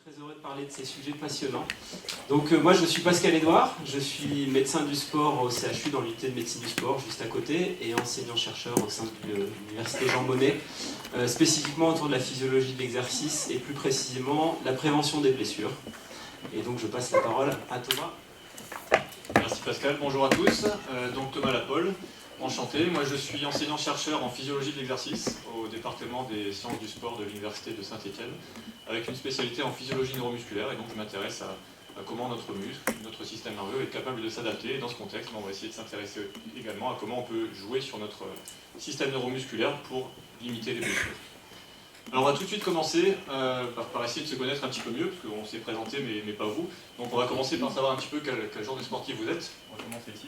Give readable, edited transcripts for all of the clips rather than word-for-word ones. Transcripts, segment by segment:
très heureux de parler de ces sujets passionnants. Donc moi je suis Pascal Edouard, je suis médecin du sport au CHU dans l'unité de médecine du sport juste à côté et enseignant-chercheur au sein de l'université Jean Monnet, spécifiquement autour de la physiologie de l'exercice et plus précisément la prévention des blessures. Et donc je passe la parole à Thomas. Merci Pascal, bonjour à tous. Donc Thomas Lapolle, enchanté. Moi je suis enseignant-chercheur en physiologie de l'exercice au département des sciences du sport de l'université de Saint-Étienne, avec une spécialité en physiologie neuromusculaire, et donc je m'intéresse à comment notre muscle, notre système nerveux est capable de s'adapter. Et dans ce contexte, on va essayer de s'intéresser également à comment on peut jouer sur notre système neuromusculaire pour limiter les blessures. Alors on va tout de suite commencer par essayer de se connaître un petit peu mieux, parce qu'on s'est présenté mais pas vous. Donc on va commencer par savoir un petit peu quel genre de sportif vous êtes. On va commencer ici.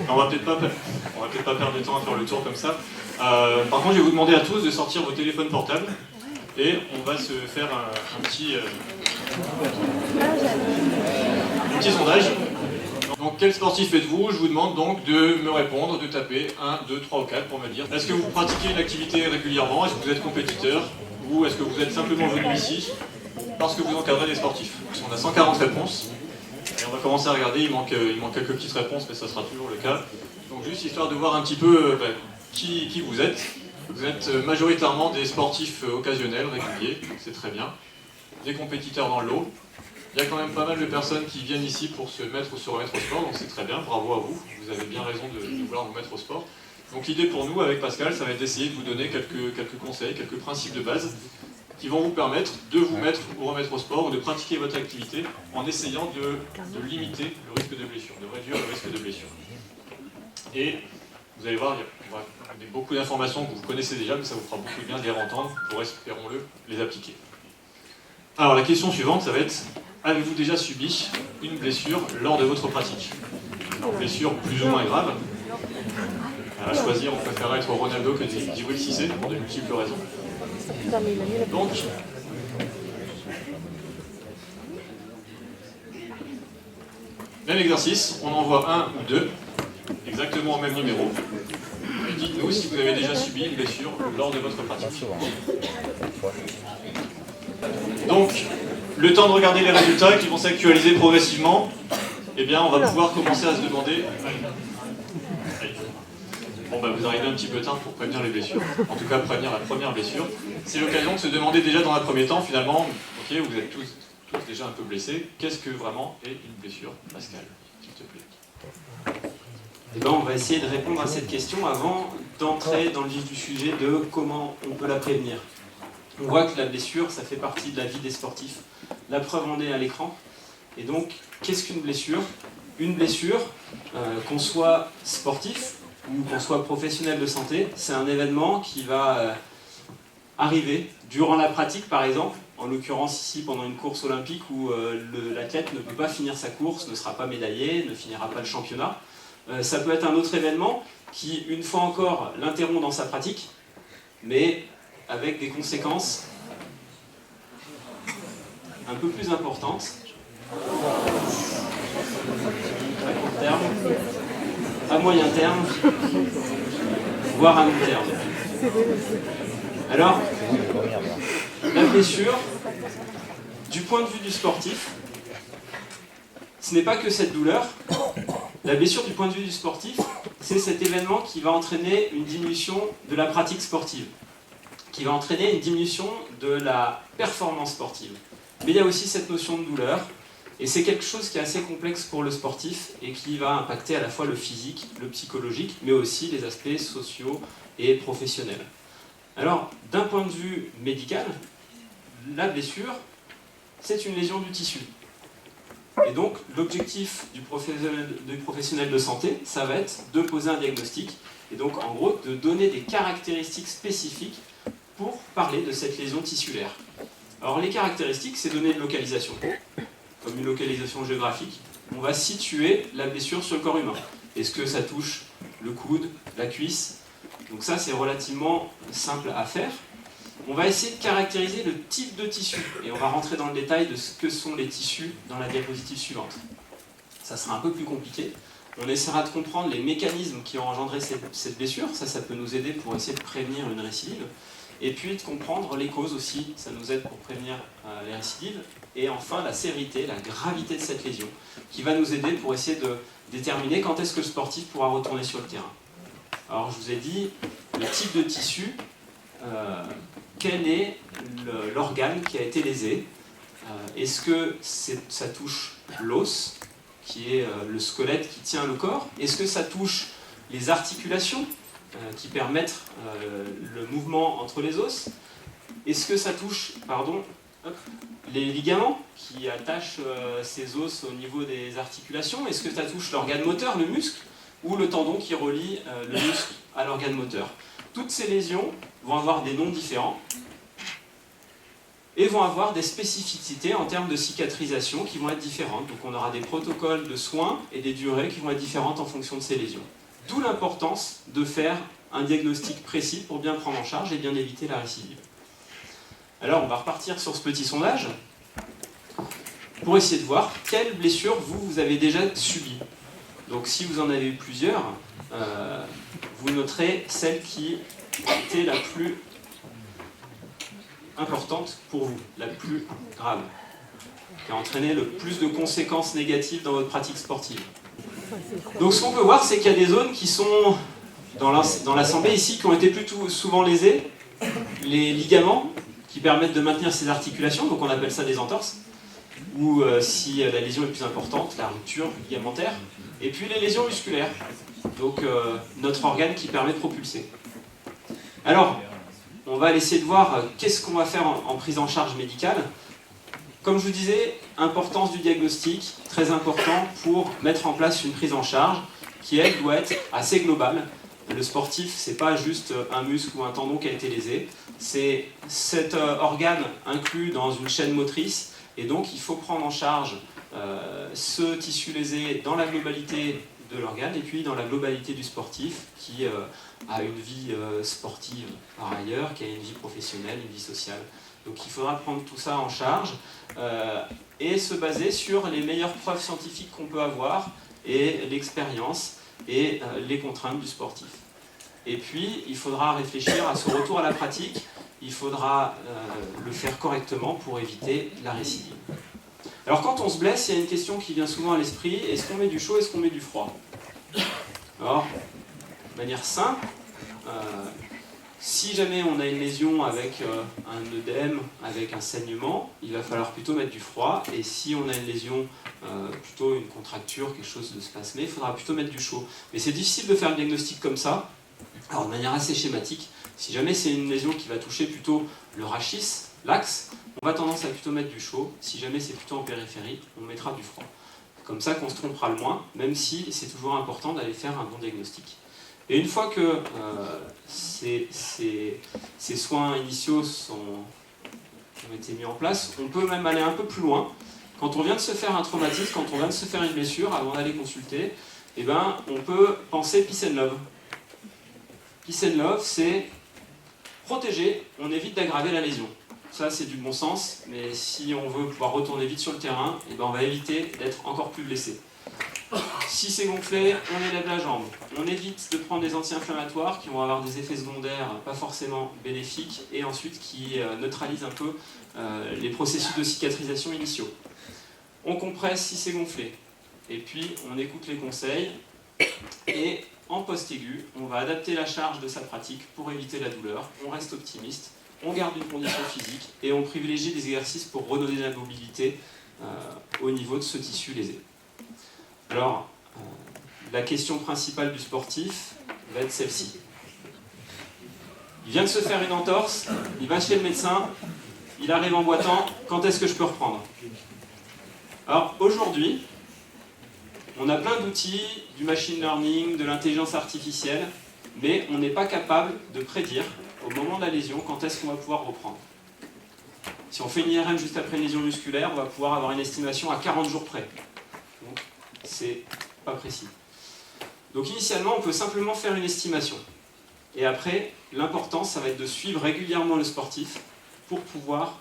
On va peut-être pas perdre de temps à faire le tour comme ça. Par contre, je vais vous demander à tous de sortir vos téléphones portables et on va se faire un petit sondage. Donc, quel sportif êtes-vous? Je vous demande donc de me répondre, de taper 1, 2, 3 ou 4 pour me dire. Est-ce que vous pratiquez une activité régulièrement? Est-ce que vous êtes compétiteur? Ou est-ce que vous êtes simplement venu ici parce que vous encadrez des sportifs? On a 140 réponses. Et on va commencer à regarder, il manque quelques petites réponses, mais ça sera toujours le cas. Donc juste histoire de voir un petit peu qui vous êtes. Vous êtes majoritairement des sportifs occasionnels, réguliers, c'est très bien. Des compétiteurs dans le lot. Il y a quand même pas mal de personnes qui viennent ici pour se mettre ou se remettre au sport, donc c'est très bien, bravo à vous. Vous avez bien raison de vouloir vous mettre au sport. Donc l'idée pour nous, avec Pascal, ça va être d'essayer de vous donner quelques conseils, quelques principes de base qui vont vous permettre de vous mettre ou remettre au sport ou de pratiquer votre activité en essayant de limiter le risque de blessure, de réduire le risque de blessure. Et vous allez voir, il y a beaucoup d'informations que vous connaissez déjà, mais ça vous fera beaucoup de bien de les entendre pour, espérons-le, les appliquer. Alors la question suivante, ça va être, avez-vous déjà subi une blessure lors de votre pratique? Une blessure plus ou moins grave. À choisir, on préfère être Ronaldo que Djibril Cissé, pour de multiples raisons. Donc, même exercice, on en voit un ou deux, exactement au même numéro. Et dites-nous si vous avez déjà subi une blessure lors de votre pratique. Donc, le temps de regarder les résultats qui vont s'actualiser progressivement, eh bien, on va pouvoir commencer à se demander... Bon, vous arrivez un petit peu tard pour prévenir les blessures, en tout cas prévenir la première blessure. C'est l'occasion de se demander déjà dans un premier temps, finalement, ok, vous êtes tous déjà un peu blessés, qu'est-ce que vraiment est une blessure? Pascal, s'il te plaît. Et ben, on va essayer de répondre à cette question avant d'entrer dans le vif du sujet de comment on peut la prévenir. On voit que la blessure, ça fait partie de la vie des sportifs. La preuve en est à l'écran. Et donc, qu'est-ce qu'une blessure? Une blessure, qu'on soit sportif ou qu'on soit professionnel de santé, c'est un événement qui va arriver durant la pratique, par exemple, en l'occurrence ici pendant une course olympique où l'athlète ne peut pas finir sa course, ne sera pas médaillé, ne finira pas le championnat. Ça peut être un autre événement qui, une fois encore, l'interrompt dans sa pratique, mais avec des conséquences un peu plus importantes, à court terme, à moyen terme, voire à long terme. Alors, la blessure, du point de vue du sportif, ce n'est pas que cette douleur. La blessure du point de vue du sportif, c'est cet événement qui va entraîner une diminution de la pratique sportive, qui va entraîner une diminution de la performance sportive. Mais il y a aussi cette notion de douleur, et c'est quelque chose qui est assez complexe pour le sportif et qui va impacter à la fois le physique, le psychologique, mais aussi les aspects sociaux et professionnels. Alors, d'un point de vue médical, la blessure, c'est une lésion du tissu. Et donc, l'objectif du professionnel de santé, ça va être de poser un diagnostic, et donc, en gros, de donner des caractéristiques spécifiques pour parler de cette lésion tissulaire. Alors, les caractéristiques, c'est donner une localisation, comme une localisation géographique. On va situer la blessure sur le corps humain. Est-ce que ça touche le coude, la cuisse? Donc ça, c'est relativement simple à faire. On va essayer de caractériser le type de tissu, et on va rentrer dans le détail de ce que sont les tissus dans la diapositive suivante. Ça sera un peu plus compliqué. On essaiera de comprendre les mécanismes qui ont engendré cette blessure, ça peut nous aider pour essayer de prévenir une récidive. Et puis de comprendre les causes aussi, ça nous aide pour prévenir les récidives. Et enfin, la sévérité, la gravité de cette lésion, qui va nous aider pour essayer de déterminer quand est-ce que le sportif pourra retourner sur le terrain. Alors je vous ai dit, le type de tissu, quel est l'organe qui a été lésé. Est-ce que ça touche l'os, qui est le squelette qui tient le corps? Est-ce que ça touche les articulations qui permettent le mouvement entre les os? Est-ce que ça touche, les ligaments qui attachent ces os au niveau des articulations? Est-ce que ça touche l'organe moteur, le muscle, ou le tendon qui relie le muscle à l'organe moteur? Toutes ces lésions vont avoir des noms différents et vont avoir des spécificités en termes de cicatrisation qui vont être différentes. Donc on aura des protocoles de soins et des durées qui vont être différentes en fonction de ces lésions. D'où l'importance de faire un diagnostic précis pour bien prendre en charge et bien éviter la récidive. Alors on va repartir sur ce petit sondage pour essayer de voir quelles blessures vous avez déjà subies. Donc si vous en avez eu plusieurs, vous noterez celle qui était la plus importante pour vous, la plus grave, qui a entraîné le plus de conséquences négatives dans votre pratique sportive. Donc ce qu'on peut voir, c'est qu'il y a des zones qui sont dans l'assemblée ici, qui ont été plutôt souvent lésées. Les ligaments qui permettent de maintenir ces articulations, donc on appelle ça des entorses, ou si la lésion est plus importante, la rupture ligamentaire. Et puis les lésions musculaires, donc notre organe qui permet de propulser. Alors, on va essayer de voir qu'est-ce qu'on va faire en prise en charge médicale. Comme je vous disais, importance du diagnostic, très important pour mettre en place une prise en charge qui, elle, doit être assez globale. Le sportif, c'est pas juste un muscle ou un tendon qui a été lésé, c'est cet organe inclus dans une chaîne motrice, et donc il faut prendre en charge ce tissu lésé dans la globalité de l'organe et puis dans la globalité du sportif qui a une vie sportive par ailleurs, qui a une vie professionnelle, une vie sociale. Donc il faudra prendre tout ça en charge et se baser sur les meilleures preuves scientifiques qu'on peut avoir et l'expérience et les contraintes du sportif. Et puis il faudra réfléchir à ce retour à la pratique, il faudra le faire correctement pour éviter la récidive. Alors quand on se blesse, il y a une question qui vient souvent à l'esprit, est-ce qu'on met du chaud, est-ce qu'on met du froid? Alors, de manière simple, si jamais on a une lésion avec un œdème, avec un saignement, il va falloir plutôt mettre du froid, et si on a une lésion, plutôt une contracture, quelque chose de spasmé, il faudra plutôt mettre du chaud. Mais c'est difficile de faire un diagnostic comme ça, alors de manière assez schématique. Si jamais c'est une lésion qui va toucher plutôt le rachis, l'axe, on va tendance à plutôt mettre du chaud. Si jamais c'est plutôt en périphérie, on mettra du froid. Comme ça qu'on se trompera le moins, même si c'est toujours important d'aller faire un bon diagnostic. Et une fois que ces soins initiaux ont été mis en place, on peut même aller un peu plus loin. Quand on vient de se faire un traumatisme, quand on vient de se faire une blessure, avant d'aller consulter, eh ben, on peut penser peace and love. Peace and love, c'est protéger, on évite d'aggraver la lésion. Ça, c'est du bon sens, mais si on veut pouvoir retourner vite sur le terrain, eh ben, on va éviter d'être encore plus blessé. Si c'est gonflé, on élève la jambe. On évite de prendre des anti-inflammatoires qui vont avoir des effets secondaires pas forcément bénéfiques et ensuite qui neutralisent un peu les processus de cicatrisation initiaux. On compresse si c'est gonflé. Et puis, on écoute les conseils. Et en post-aigu, on va adapter la charge de sa pratique pour éviter la douleur. On reste optimiste. On garde une condition physique et on privilégie des exercices pour redonner de la mobilité au niveau de ce tissu lésé. Alors, la question principale du sportif va être celle-ci. Il vient de se faire une entorse, il va chez le médecin, il arrive en boitant, quand est-ce que je peux reprendre? Alors aujourd'hui, on a plein d'outils, du machine learning, de l'intelligence artificielle, mais on n'est pas capable de prédire au moment de la lésion quand est-ce qu'on va pouvoir reprendre. Si on fait une IRM juste après une lésion musculaire, on va pouvoir avoir une estimation à 40 jours près. Donc, c'est pas précis. Donc initialement, on peut simplement faire une estimation. Et après, l'important, ça va être de suivre régulièrement le sportif pour pouvoir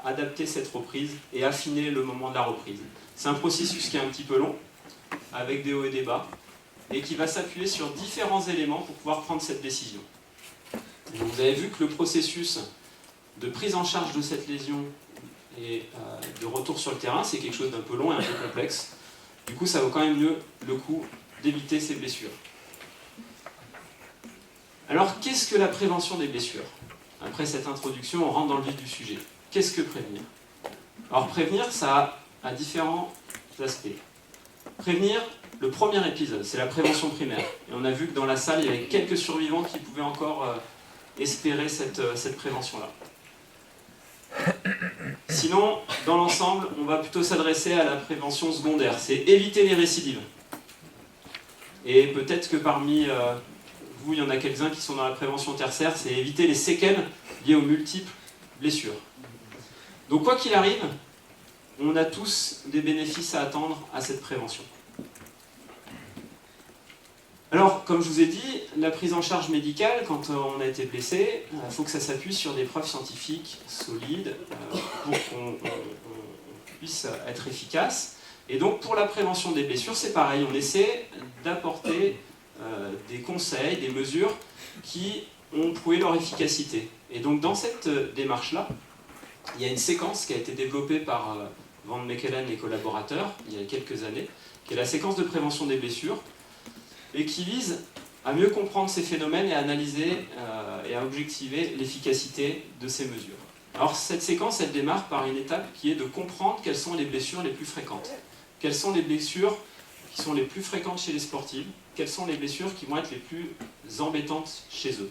adapter cette reprise et affiner le moment de la reprise. C'est un processus qui est un petit peu long, avec des hauts et des bas, et qui va s'appuyer sur différents éléments pour pouvoir prendre cette décision. Donc vous avez vu que le processus de prise en charge de cette lésion et de retour sur le terrain, c'est quelque chose d'un peu long et un peu complexe. Du coup, ça vaut quand même mieux le coup d'éviter ces blessures. Alors, qu'est-ce que la prévention des blessures? Après cette introduction, on rentre dans le vif du sujet. Qu'est-ce que prévenir? Alors, prévenir, ça a différents aspects. Prévenir, le premier épisode, c'est la prévention primaire. Et on a vu que dans la salle, il y avait quelques survivants qui pouvaient encore espérer cette prévention-là. Sinon, dans l'ensemble, on va plutôt s'adresser à la prévention secondaire. C'est éviter les récidives. Et peut-être que parmi vous, il y en a quelques-uns qui sont dans la prévention tertiaire, c'est éviter les séquelles liées aux multiples blessures. Donc quoi qu'il arrive, on a tous des bénéfices à attendre à cette prévention. Alors, comme je vous ai dit, la prise en charge médicale, quand on a été blessé, il faut que ça s'appuie sur des preuves scientifiques solides pour qu'on puisse être efficace. Et donc, pour la prévention des blessures, c'est pareil, on essaie d'apporter des conseils, des mesures qui ont prouvé leur efficacité. Et donc, dans cette démarche-là, il y a une séquence qui a été développée par Van Mechelen et collaborateurs, il y a quelques années, qui est la séquence de prévention des blessures, et qui vise à mieux comprendre ces phénomènes et à analyser et à objectiver l'efficacité de ces mesures. Alors cette séquence, elle démarre par une étape qui est de comprendre quelles sont les blessures les plus fréquentes. Quelles sont les blessures qui sont les plus fréquentes chez les sportifs, quelles sont les blessures qui vont être les plus embêtantes chez eux.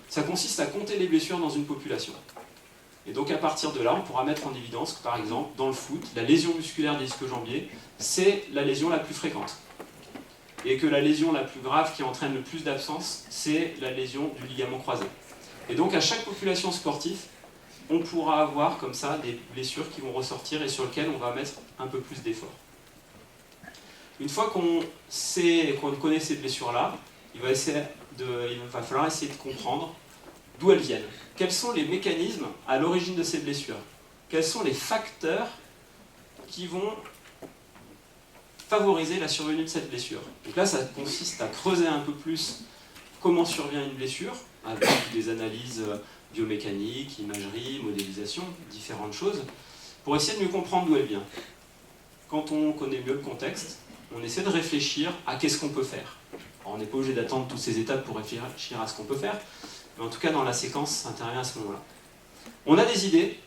Ça consiste à compter les blessures dans une population. Et donc à partir de là, on pourra mettre en évidence que par exemple, dans le foot, la lésion musculaire des ischio-jambiers, c'est la lésion la plus fréquente. Et que la lésion la plus grave qui entraîne le plus d'absence, c'est la lésion du ligament croisé. Et donc à chaque population sportive, on pourra avoir comme ça des blessures qui vont ressortir et sur lesquelles on va mettre un peu plus d'efforts. Une fois qu'on connaît ces blessures-là, il va falloir essayer de comprendre d'où elles viennent. Quels sont les mécanismes à l'origine de ces blessures? Quels sont les facteurs qui vont favoriser la survenue de cette blessure? Donc là, ça consiste à creuser un peu plus comment survient une blessure, avec des analyses biomécaniques, imagerie, modélisation, différentes choses, pour essayer de mieux comprendre d'où elle vient. Quand on connaît mieux le contexte, on essaie de réfléchir à qu'est-ce qu'on peut faire. Alors, on n'est pas obligé d'attendre toutes ces étapes pour réfléchir à ce qu'on peut faire, mais en tout cas, dans la séquence, ça intervient à ce moment-là. On a des idées,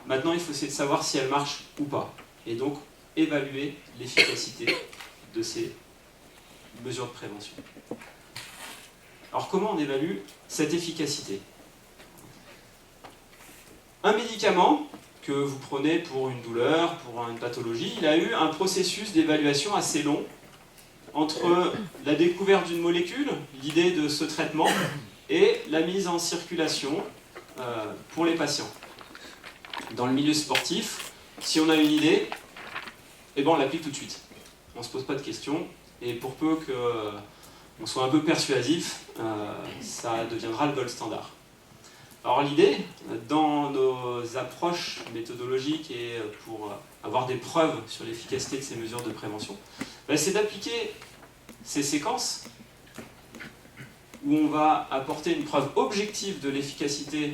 maintenant il faut essayer de savoir si elles marchent ou pas. Et donc, évaluer l'efficacité de ces mesures de prévention. Alors, comment on évalue cette efficacité? Un médicament que vous prenez pour une douleur, pour une pathologie, il a eu un processus d'évaluation assez long entre la découverte d'une molécule, l'idée de ce traitement, et la mise en circulation pour les patients. Dans le milieu sportif, si on a une idée, eh ben on l'applique tout de suite. On ne se pose pas de questions, et pour peu qu'on soit un peu persuasif, ça deviendra le gold standard. Alors l'idée, dans nos approches méthodologiques et pour avoir des preuves sur l'efficacité de ces mesures de prévention, c'est d'appliquer ces séquences où on va apporter une preuve objective de l'efficacité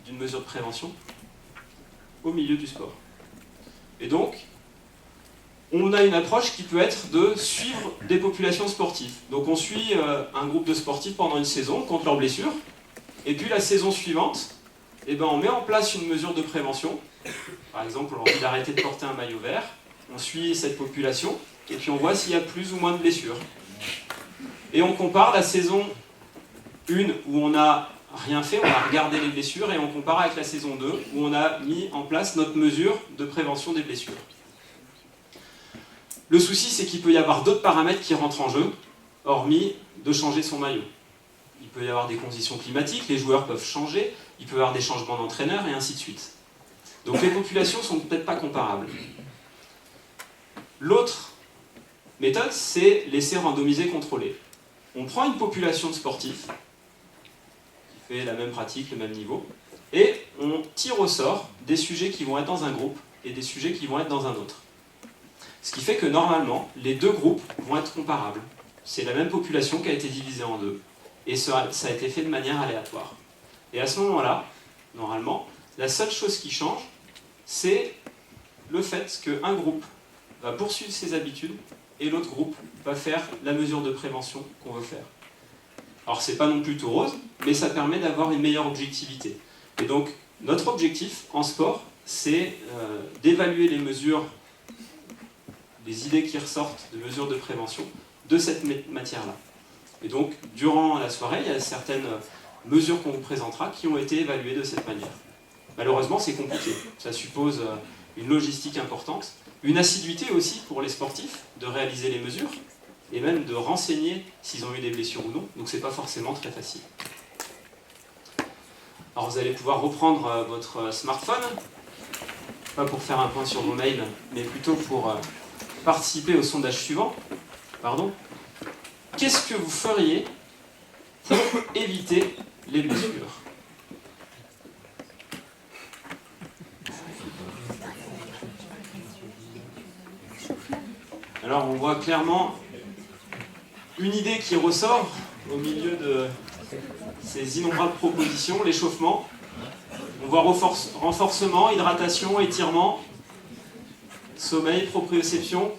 d'une mesure de prévention au milieu du sport. Et donc, on a une approche qui peut être de suivre des populations sportives. Donc on suit un groupe de sportifs pendant une saison contre leurs blessures, et puis la saison suivante, eh ben, on met en place une mesure de prévention. Par exemple, on a envie d'arrêter de porter un maillot vert, on suit cette population, et puis on voit s'il y a plus ou moins de blessures. Et on compare la saison 1 où on n'a rien fait, on a regardé les blessures, et on compare avec la saison 2 où on a mis en place notre mesure de prévention des blessures. Le souci, c'est qu'il peut y avoir d'autres paramètres qui rentrent en jeu, hormis de changer son maillot. Il peut y avoir des conditions climatiques, les joueurs peuvent changer, il peut y avoir des changements d'entraîneur, et ainsi de suite. Donc les populations ne sont peut-être pas comparables. L'autre méthode, c'est l'essai randomisé contrôlé. On prend une population de sportifs, qui fait la même pratique, le même niveau, et on tire au sort des sujets qui vont être dans un groupe et des sujets qui vont être dans un autre. Ce qui fait que normalement, les deux groupes vont être comparables. C'est la même population qui a été divisée en deux, et ça a été fait de manière aléatoire. Et à ce moment-là, normalement, la seule chose qui change, c'est le fait qu'un groupe va poursuivre ses habitudes et l'autre groupe va faire la mesure de prévention qu'on veut faire. Alors c'est pas non plus tout rose, mais ça permet d'avoir une meilleure objectivité. Et donc notre objectif en sport, c'est d'évaluer les mesures, les idées qui ressortent de mesures de prévention de cette matière-là. Et donc durant la soirée, il y a certaines mesures qu'on vous présentera qui ont été évaluées de cette manière. Malheureusement c'est compliqué, ça suppose une logistique importante, une assiduité aussi pour les sportifs de réaliser les mesures, et même de renseigner s'ils ont eu des blessures ou non, donc c'est pas forcément très facile. Alors vous allez pouvoir reprendre votre smartphone, pas pour faire un point sur vos mails, mais plutôt pour participer au sondage suivant. Pardon. Qu'est-ce que vous feriez pour éviter les blessures ? Alors on voit clairement une idée qui ressort au milieu de ces innombrables propositions, l'échauffement. On voit renforcement, hydratation, étirement, sommeil, proprioception.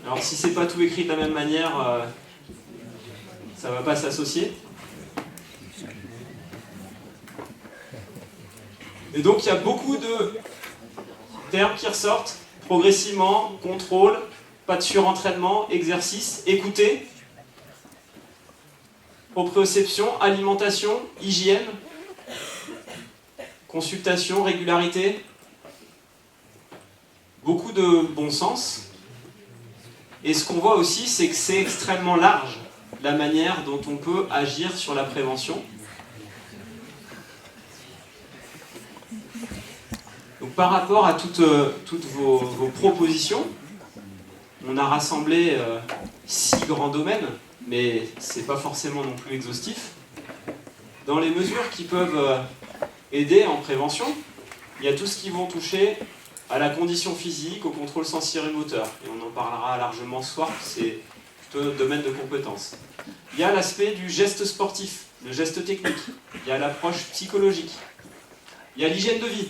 Alors si c'est pas tout écrit de la même manière, ça va pas s'associer. Et donc il y a beaucoup de termes qui ressortent, progressivement, contrôle, pas de surentraînement, exercice, écouter, proprioception, alimentation, hygiène, consultation, régularité, beaucoup de bon sens. Et ce qu'on voit aussi, c'est que c'est extrêmement large, la manière dont on peut agir sur la prévention. Donc par rapport à toutes vos propositions, on a rassemblé 6 grands domaines, mais ce n'est pas forcément non plus exhaustif. Dans les mesures qui peuvent aider en prévention, il y a tout ce qui vont toucher à la condition physique, au contrôle sensoriel-moteur. Et on en parlera largement ce soir, c'est plutôt notre domaine de compétences. Il y a l'aspect du geste sportif, le geste technique. Il y a l'approche psychologique. Il y a l'hygiène de vie.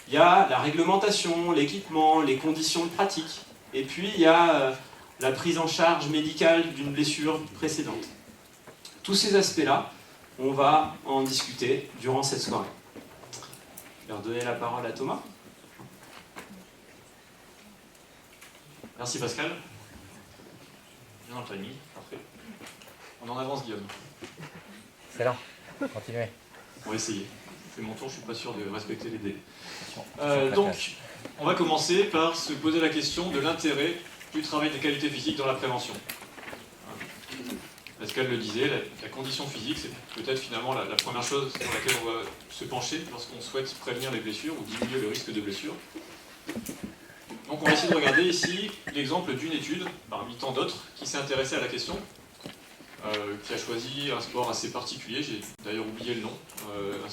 Il y a la réglementation, l'équipement, les conditions de pratique. Et puis il y a la prise en charge médicale d'une blessure précédente. Tous ces aspects-là, on va en discuter durant cette soirée. Je vais redonner la parole à Thomas. Merci Pascal. Bien dans le timing, parfait. On en avance Guillaume. Excellent, continuez. On va essayer. C'est mon tour, je suis pas sûr de respecter les délais. Donc, on va commencer par se poser la question de l'intérêt du travail des qualités physiques dans la prévention. Pascal le disait, la condition physique, c'est peut-être finalement la première chose sur laquelle on va se pencher lorsqu'on souhaite prévenir les blessures ou diminuer le risque de blessure. Donc on va essayer de regarder ici l'exemple d'une étude, parmi tant d'autres, qui s'est intéressée à la question, qui a choisi un sport assez particulier, j'ai d'ailleurs oublié le nom, un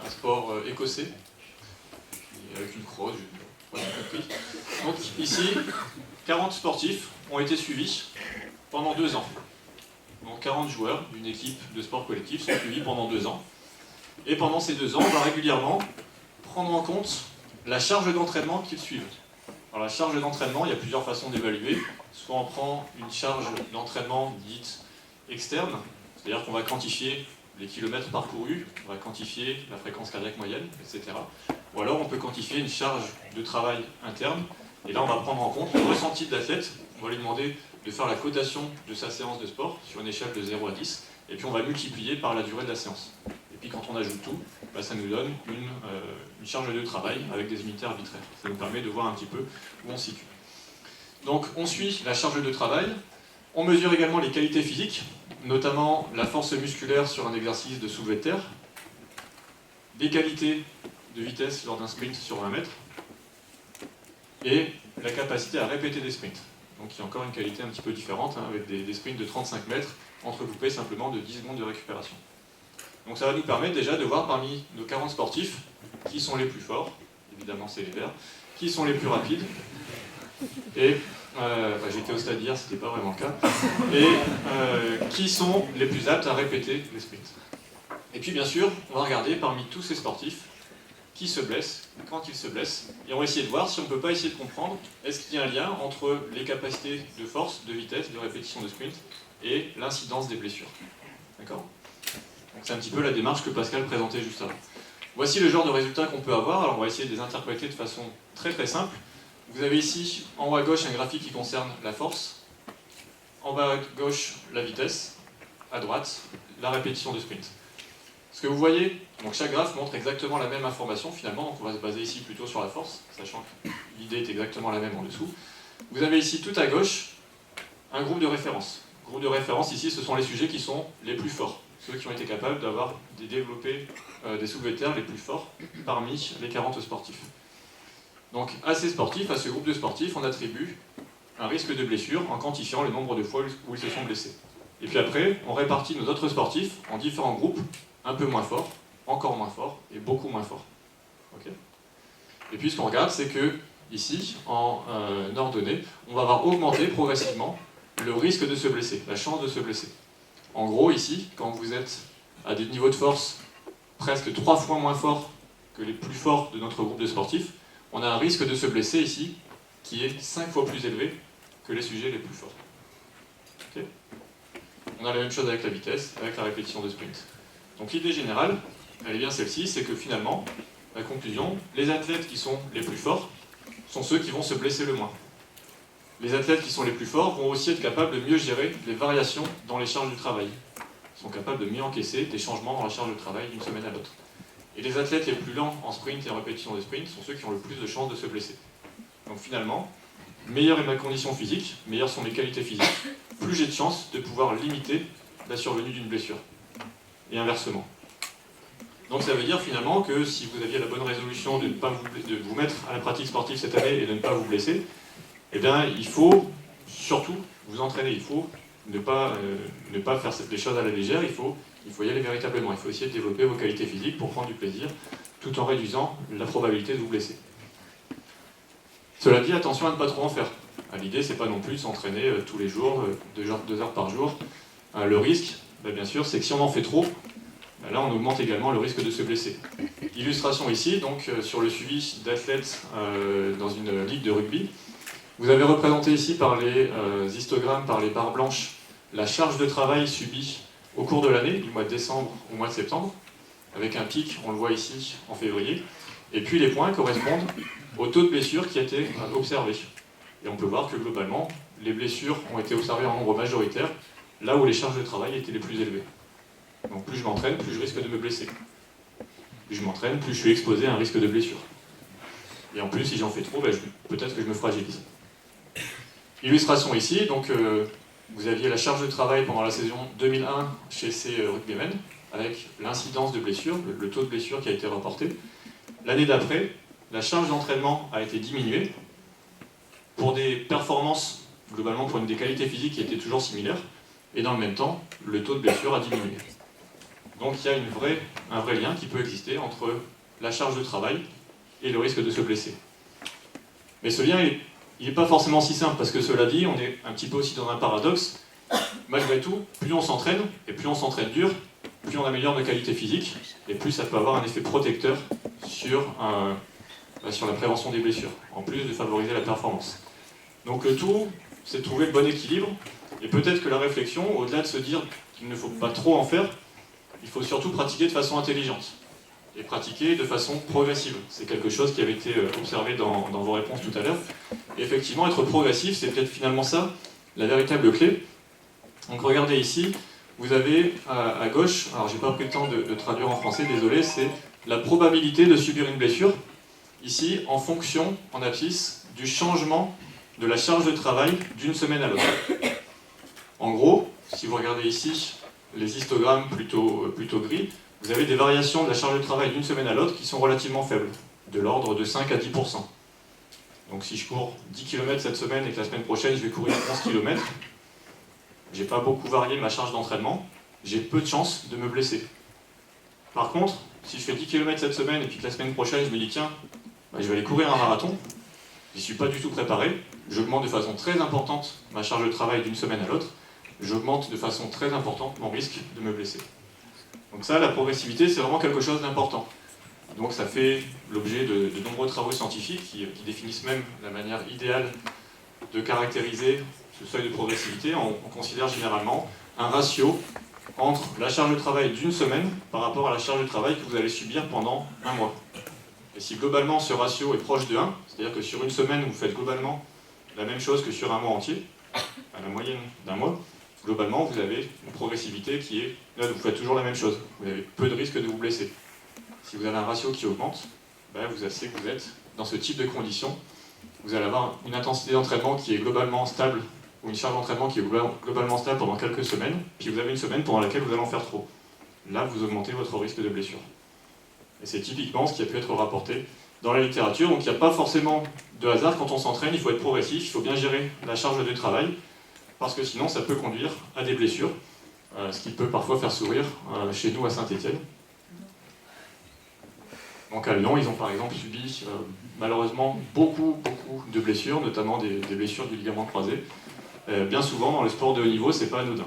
sport écossais, avec une croix, j'ai pas compris. Donc ici, 40 sportifs ont été suivis pendant 2 ans. Donc 40 joueurs d'une équipe de sport collectif sont suivis pendant 2 ans. Et pendant ces 2 ans, on va régulièrement prendre en compte la charge d'entraînement qu'ils suivent. Alors la charge d'entraînement, il y a plusieurs façons d'évaluer. Soit on prend une charge d'entraînement dite externe, c'est-à-dire qu'on va quantifier les kilomètres parcourus, on va quantifier la fréquence cardiaque moyenne, etc. Ou alors on peut quantifier une charge de travail interne, et là on va prendre en compte le ressenti de l'athlète, on va lui demander de faire la cotation de sa séance de sport sur une échelle de 0 à 10, et puis on va multiplier par la durée de la séance. Et puis quand on ajoute tout, ça nous donne une charge de travail avec des unités arbitraires. Ça nous permet de voir un petit peu où on se situe. Donc on suit la charge de travail, on mesure également les qualités physiques, notamment la force musculaire sur un exercice de soulevé de terre, des qualités de vitesse lors d'un sprint sur 20 mètres, et la capacité à répéter des sprints. Donc il y a encore une qualité un petit peu différente, avec des sprints de 35 mètres, entrecoupés simplement de 10 secondes de récupération. Donc ça va nous permettre déjà de voir parmi nos 40 sportifs qui sont les plus forts, évidemment c'est les verts, qui sont les plus rapides, et j'étais au stade hier, c'était pas vraiment le cas, et qui sont les plus aptes à répéter les sprints. Et puis bien sûr, on va regarder parmi tous ces sportifs qui se blessent, quand ils se blessent, et on va essayer de voir si on ne peut pas essayer de comprendre est-ce qu'il y a un lien entre les capacités de force, de vitesse, de répétition de sprint et l'incidence des blessures. D'accord ? Donc c'est un petit peu la démarche que Pascal présentait juste avant. Voici le genre de résultats qu'on peut avoir, alors on va essayer de les interpréter de façon très très simple. Vous avez ici, en haut à gauche, un graphique qui concerne la force, en bas à gauche, la vitesse, à droite, la répétition de sprint. Ce que vous voyez, donc chaque graphe montre exactement la même information finalement, donc on va se baser ici plutôt sur la force, sachant que l'idée est exactement la même en dessous. Vous avez ici tout à gauche un groupe de référence. Le groupe de référence ici, ce sont les sujets qui sont les plus forts, ceux qui ont été capables de développer des soulevés de terre les plus forts parmi les 40 sportifs. Donc à ces sportifs, à ce groupe de sportifs, on attribue un risque de blessure en quantifiant le nombre de fois où ils se sont blessés. Et puis après, on répartit nos autres sportifs en différents groupes, un peu moins forts, encore moins forts et beaucoup moins forts. Okay. Et puis ce qu'on regarde, c'est que ici, en ordonnée, on va voir augmenter progressivement le risque de se blesser, la chance de se blesser. En gros, ici, quand vous êtes à des niveaux de force presque 3 fois moins forts que les plus forts de notre groupe de sportifs, on a un risque de se blesser ici qui est 5 fois plus élevé que les sujets les plus forts. Okay. On a la même chose avec la vitesse, avec la répétition de sprint. Donc l'idée générale, elle est bien celle-ci, c'est que finalement, la conclusion, les athlètes qui sont les plus forts sont ceux qui vont se blesser le moins. Les athlètes qui sont les plus forts vont aussi être capables de mieux gérer les variations dans les charges du travail. Ils sont capables de mieux encaisser des changements dans la charge de travail d'une semaine à l'autre. Et les athlètes les plus lents en sprint et en répétition de sprint sont ceux qui ont le plus de chances de se blesser. Donc finalement, meilleure est ma condition physique, meilleures sont mes qualités physiques, plus j'ai de chances de pouvoir limiter la survenue d'une blessure. Et inversement. Donc ça veut dire finalement que si vous aviez la bonne résolution de vous mettre à la pratique sportive cette année et de ne pas vous blesser, eh bien il faut surtout vous entraîner, il faut ne pas faire des choses à la légère, il faut y aller véritablement, il faut essayer de développer vos qualités physiques pour prendre du plaisir, tout en réduisant la probabilité de vous blesser. Cela dit, attention à ne pas trop en faire. L'idée, c'est pas non plus de s'entraîner tous les jours, 2 heures par jour. Le risque, bien sûr, c'est que si on en fait trop, là on augmente également le risque de se blesser. Illustration ici, donc sur le suivi d'athlètes dans une ligue de rugby. Vous avez représenté ici par les histogrammes, par les barres blanches, la charge de travail subie au cours de l'année, du mois de décembre au mois de septembre, avec un pic, on le voit ici, en février, et puis les points correspondent au taux de blessure qui a été observé. Et on peut voir que globalement, les blessures ont été observées en nombre majoritaire, là où les charges de travail étaient les plus élevées. Donc plus je m'entraîne, plus je risque de me blesser. Plus je m'entraîne, plus je suis exposé à un risque de blessure. Et en plus, si j'en fais trop, peut-être que je me fragilise. Illustration ici, donc vous aviez la charge de travail pendant la saison 2001 chez ces rugbymen, avec l'incidence de blessure, le taux de blessure qui a été rapporté. L'année d'après, la charge d'entraînement a été diminuée pour des performances, globalement pour des qualités physiques qui étaient toujours similaires, et dans le même temps, le taux de blessure a diminué. Donc il y a un vrai lien qui peut exister entre la charge de travail et le risque de se blesser. Mais ce lien, il n'est pas forcément si simple, parce que cela dit, on est un petit peu aussi dans un paradoxe. Malgré tout, plus on s'entraîne, et plus on s'entraîne dur, plus on améliore nos qualités physiques, et plus ça peut avoir un effet protecteur sur la prévention des blessures, en plus de favoriser la performance. Donc le tout, c'est de trouver le bon équilibre, et peut-être que la réflexion, au-delà de se dire qu'il ne faut pas trop en faire, il faut surtout pratiquer de façon intelligente, et pratiquer de façon progressive. C'est quelque chose qui avait été observé dans vos réponses tout à l'heure. Et effectivement, être progressif, c'est peut-être finalement ça, la véritable clé. Donc regardez ici, vous avez à gauche, alors j'ai pas pris le temps de traduire en français, désolé, c'est la probabilité de subir une blessure, ici en fonction, en abscisse, du changement de la charge de travail d'une semaine à l'autre. En gros, si vous regardez ici les histogrammes plutôt gris, vous avez des variations de la charge de travail d'une semaine à l'autre qui sont relativement faibles, de l'ordre de 5 à 10%. Donc si je cours 10 km cette semaine et que la semaine prochaine je vais courir 11 km, j'ai pas beaucoup varié ma charge d'entraînement, j'ai peu de chances de me blesser. Par contre, si je fais 10 km cette semaine et puis que la semaine prochaine je me dis tiens, je vais aller courir un marathon, j'y suis pas du tout préparé, j'augmente de façon très importante ma charge de travail d'une semaine à l'autre, j'augmente de façon très importante mon risque de me blesser. Donc ça, la progressivité, c'est vraiment quelque chose d'important. Donc ça fait l'objet de nombreux travaux scientifiques qui définissent même la manière idéale de caractériser ce seuil de progressivité. On considère généralement un ratio entre la charge de travail d'une semaine par rapport à la charge de travail que vous allez subir pendant un mois. Et si globalement ce ratio est proche de 1, c'est-à-dire que sur une semaine vous faites globalement la même chose que sur un mois entier, à la moyenne d'un mois, globalement vous avez une progressivité qui est, là vous faites toujours la même chose, vous avez peu de risque de vous blesser. Si vous avez un ratio qui augmente, vous savez que vous êtes dans ce type de conditions, vous allez avoir une intensité d'entraînement qui est globalement stable, ou une charge d'entraînement qui est globalement stable pendant quelques semaines, puis vous avez une semaine pendant laquelle vous allez en faire trop. Là, vous augmentez votre risque de blessure. Et c'est typiquement ce qui a pu être rapporté dans la littérature. Donc il n'y a pas forcément de hasard quand on s'entraîne, il faut être progressif, il faut bien gérer la charge de travail, parce que sinon ça peut conduire à des blessures, ce qui peut parfois faire sourire chez nous à Saint-Étienne. Donc à Lyon, ils ont par exemple subi malheureusement beaucoup de blessures, notamment des blessures du ligament croisé. Bien souvent dans le sport de haut niveau, c'est pas anodin.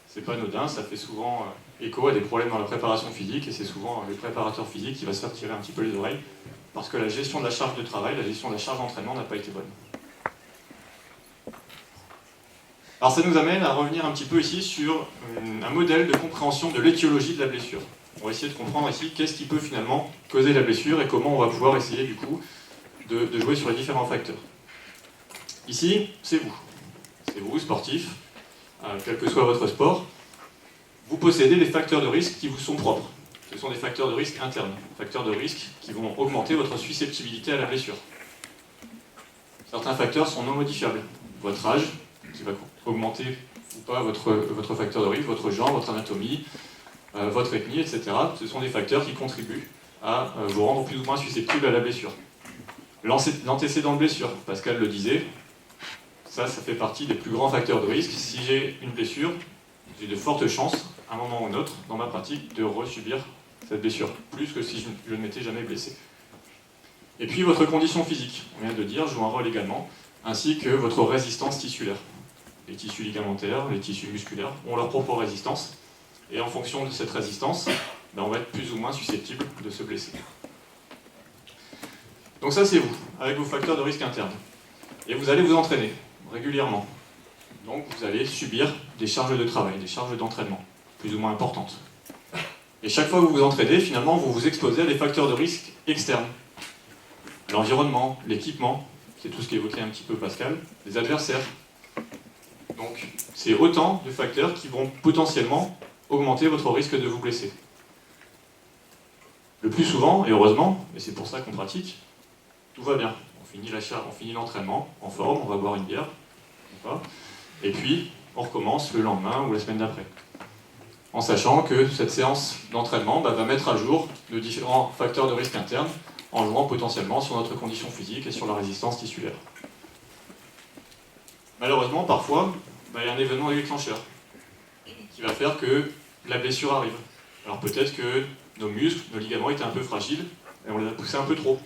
C'est pas anodin, ça fait souvent écho à des problèmes dans la préparation physique, et c'est souvent le préparateur physique qui va se faire tirer un petit peu les oreilles, parce que la gestion de la charge de travail, la gestion de la charge d'entraînement n'a pas été bonne. Alors ça nous amène à revenir un petit peu ici sur un modèle de compréhension de l'étiologie de la blessure. On va essayer de comprendre ici qu'est-ce qui peut finalement causer la blessure et comment on va pouvoir essayer du coup de jouer sur les différents facteurs. Ici, c'est vous sportifs, quel que soit votre sport, vous possédez des facteurs de risque qui vous sont propres. Ce sont des facteurs de risque internes, facteurs de risque qui vont augmenter votre susceptibilité à la blessure. Certains facteurs sont non modifiables. Votre âge, qui va augmenter ou pas votre facteur de risque, votre genre, votre anatomie, votre ethnie, etc. Ce sont des facteurs qui contribuent à vous rendre plus ou moins susceptible à la blessure. L'antécédent de blessure, Pascal le disait, ça fait partie des plus grands facteurs de risque. Si j'ai une blessure, j'ai de fortes chances, à un moment ou un autre, dans ma pratique, de resubir cette blessure, plus que si je ne m'étais jamais blessé. Et puis votre condition physique, on vient de dire, joue un rôle également, ainsi que votre résistance tissulaire. Les tissus ligamentaires, les tissus musculaires ont leur propre résistance, et en fonction de cette résistance, on va être plus ou moins susceptible de se blesser. Donc ça c'est vous, avec vos facteurs de risque internes. Et vous allez vous entraîner régulièrement. Donc vous allez subir des charges de travail, des charges d'entraînement, plus ou moins importantes. Et chaque fois que vous vous entraînez, finalement, vous vous exposez à des facteurs de risque externes. L'environnement, l'équipement, c'est tout ce qu'évoquait un petit peu Pascal, les adversaires. Donc c'est autant de facteurs qui vont potentiellement augmenter votre risque de vous blesser. Le plus souvent, et heureusement, et c'est pour ça qu'on pratique, tout va bien. On finit l'entraînement en forme, on va boire une bière, et puis on recommence le lendemain ou la semaine d'après. En sachant que cette séance d'entraînement va mettre à jour de différents facteurs de risque internes, en jouant potentiellement sur notre condition physique et sur la résistance tissulaire. Malheureusement, parfois, il y a un événement déclencheur qui va faire que la blessure arrive. Alors peut-être que nos muscles, nos ligaments étaient un peu fragiles et on les a poussés un peu trop.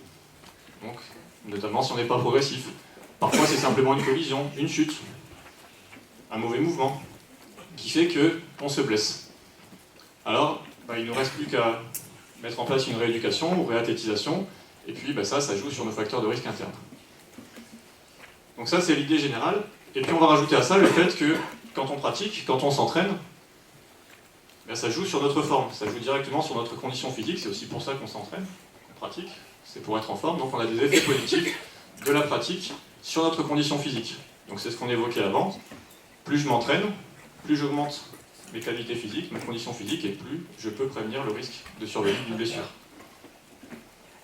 Donc, notamment si on n'est pas progressif. Parfois c'est simplement une collision, une chute, un mauvais mouvement, qui fait qu'on se blesse. Alors, il ne nous reste plus qu'à mettre en place une rééducation ou réathlétisation, et puis ça joue sur nos facteurs de risque internes. Donc ça c'est l'idée générale, et puis on va rajouter à ça le fait que quand on pratique, quand on s'entraîne, ça joue sur notre forme, ça joue directement sur notre condition physique, c'est aussi pour ça qu'on s'entraîne, qu'on pratique, c'est pour être en forme, donc on a des effets positifs de la pratique sur notre condition physique. Donc c'est ce qu'on évoquait avant, plus je m'entraîne, plus j'augmente mes qualités physiques, ma condition physique, et plus je peux prévenir le risque de survenue d'une blessure.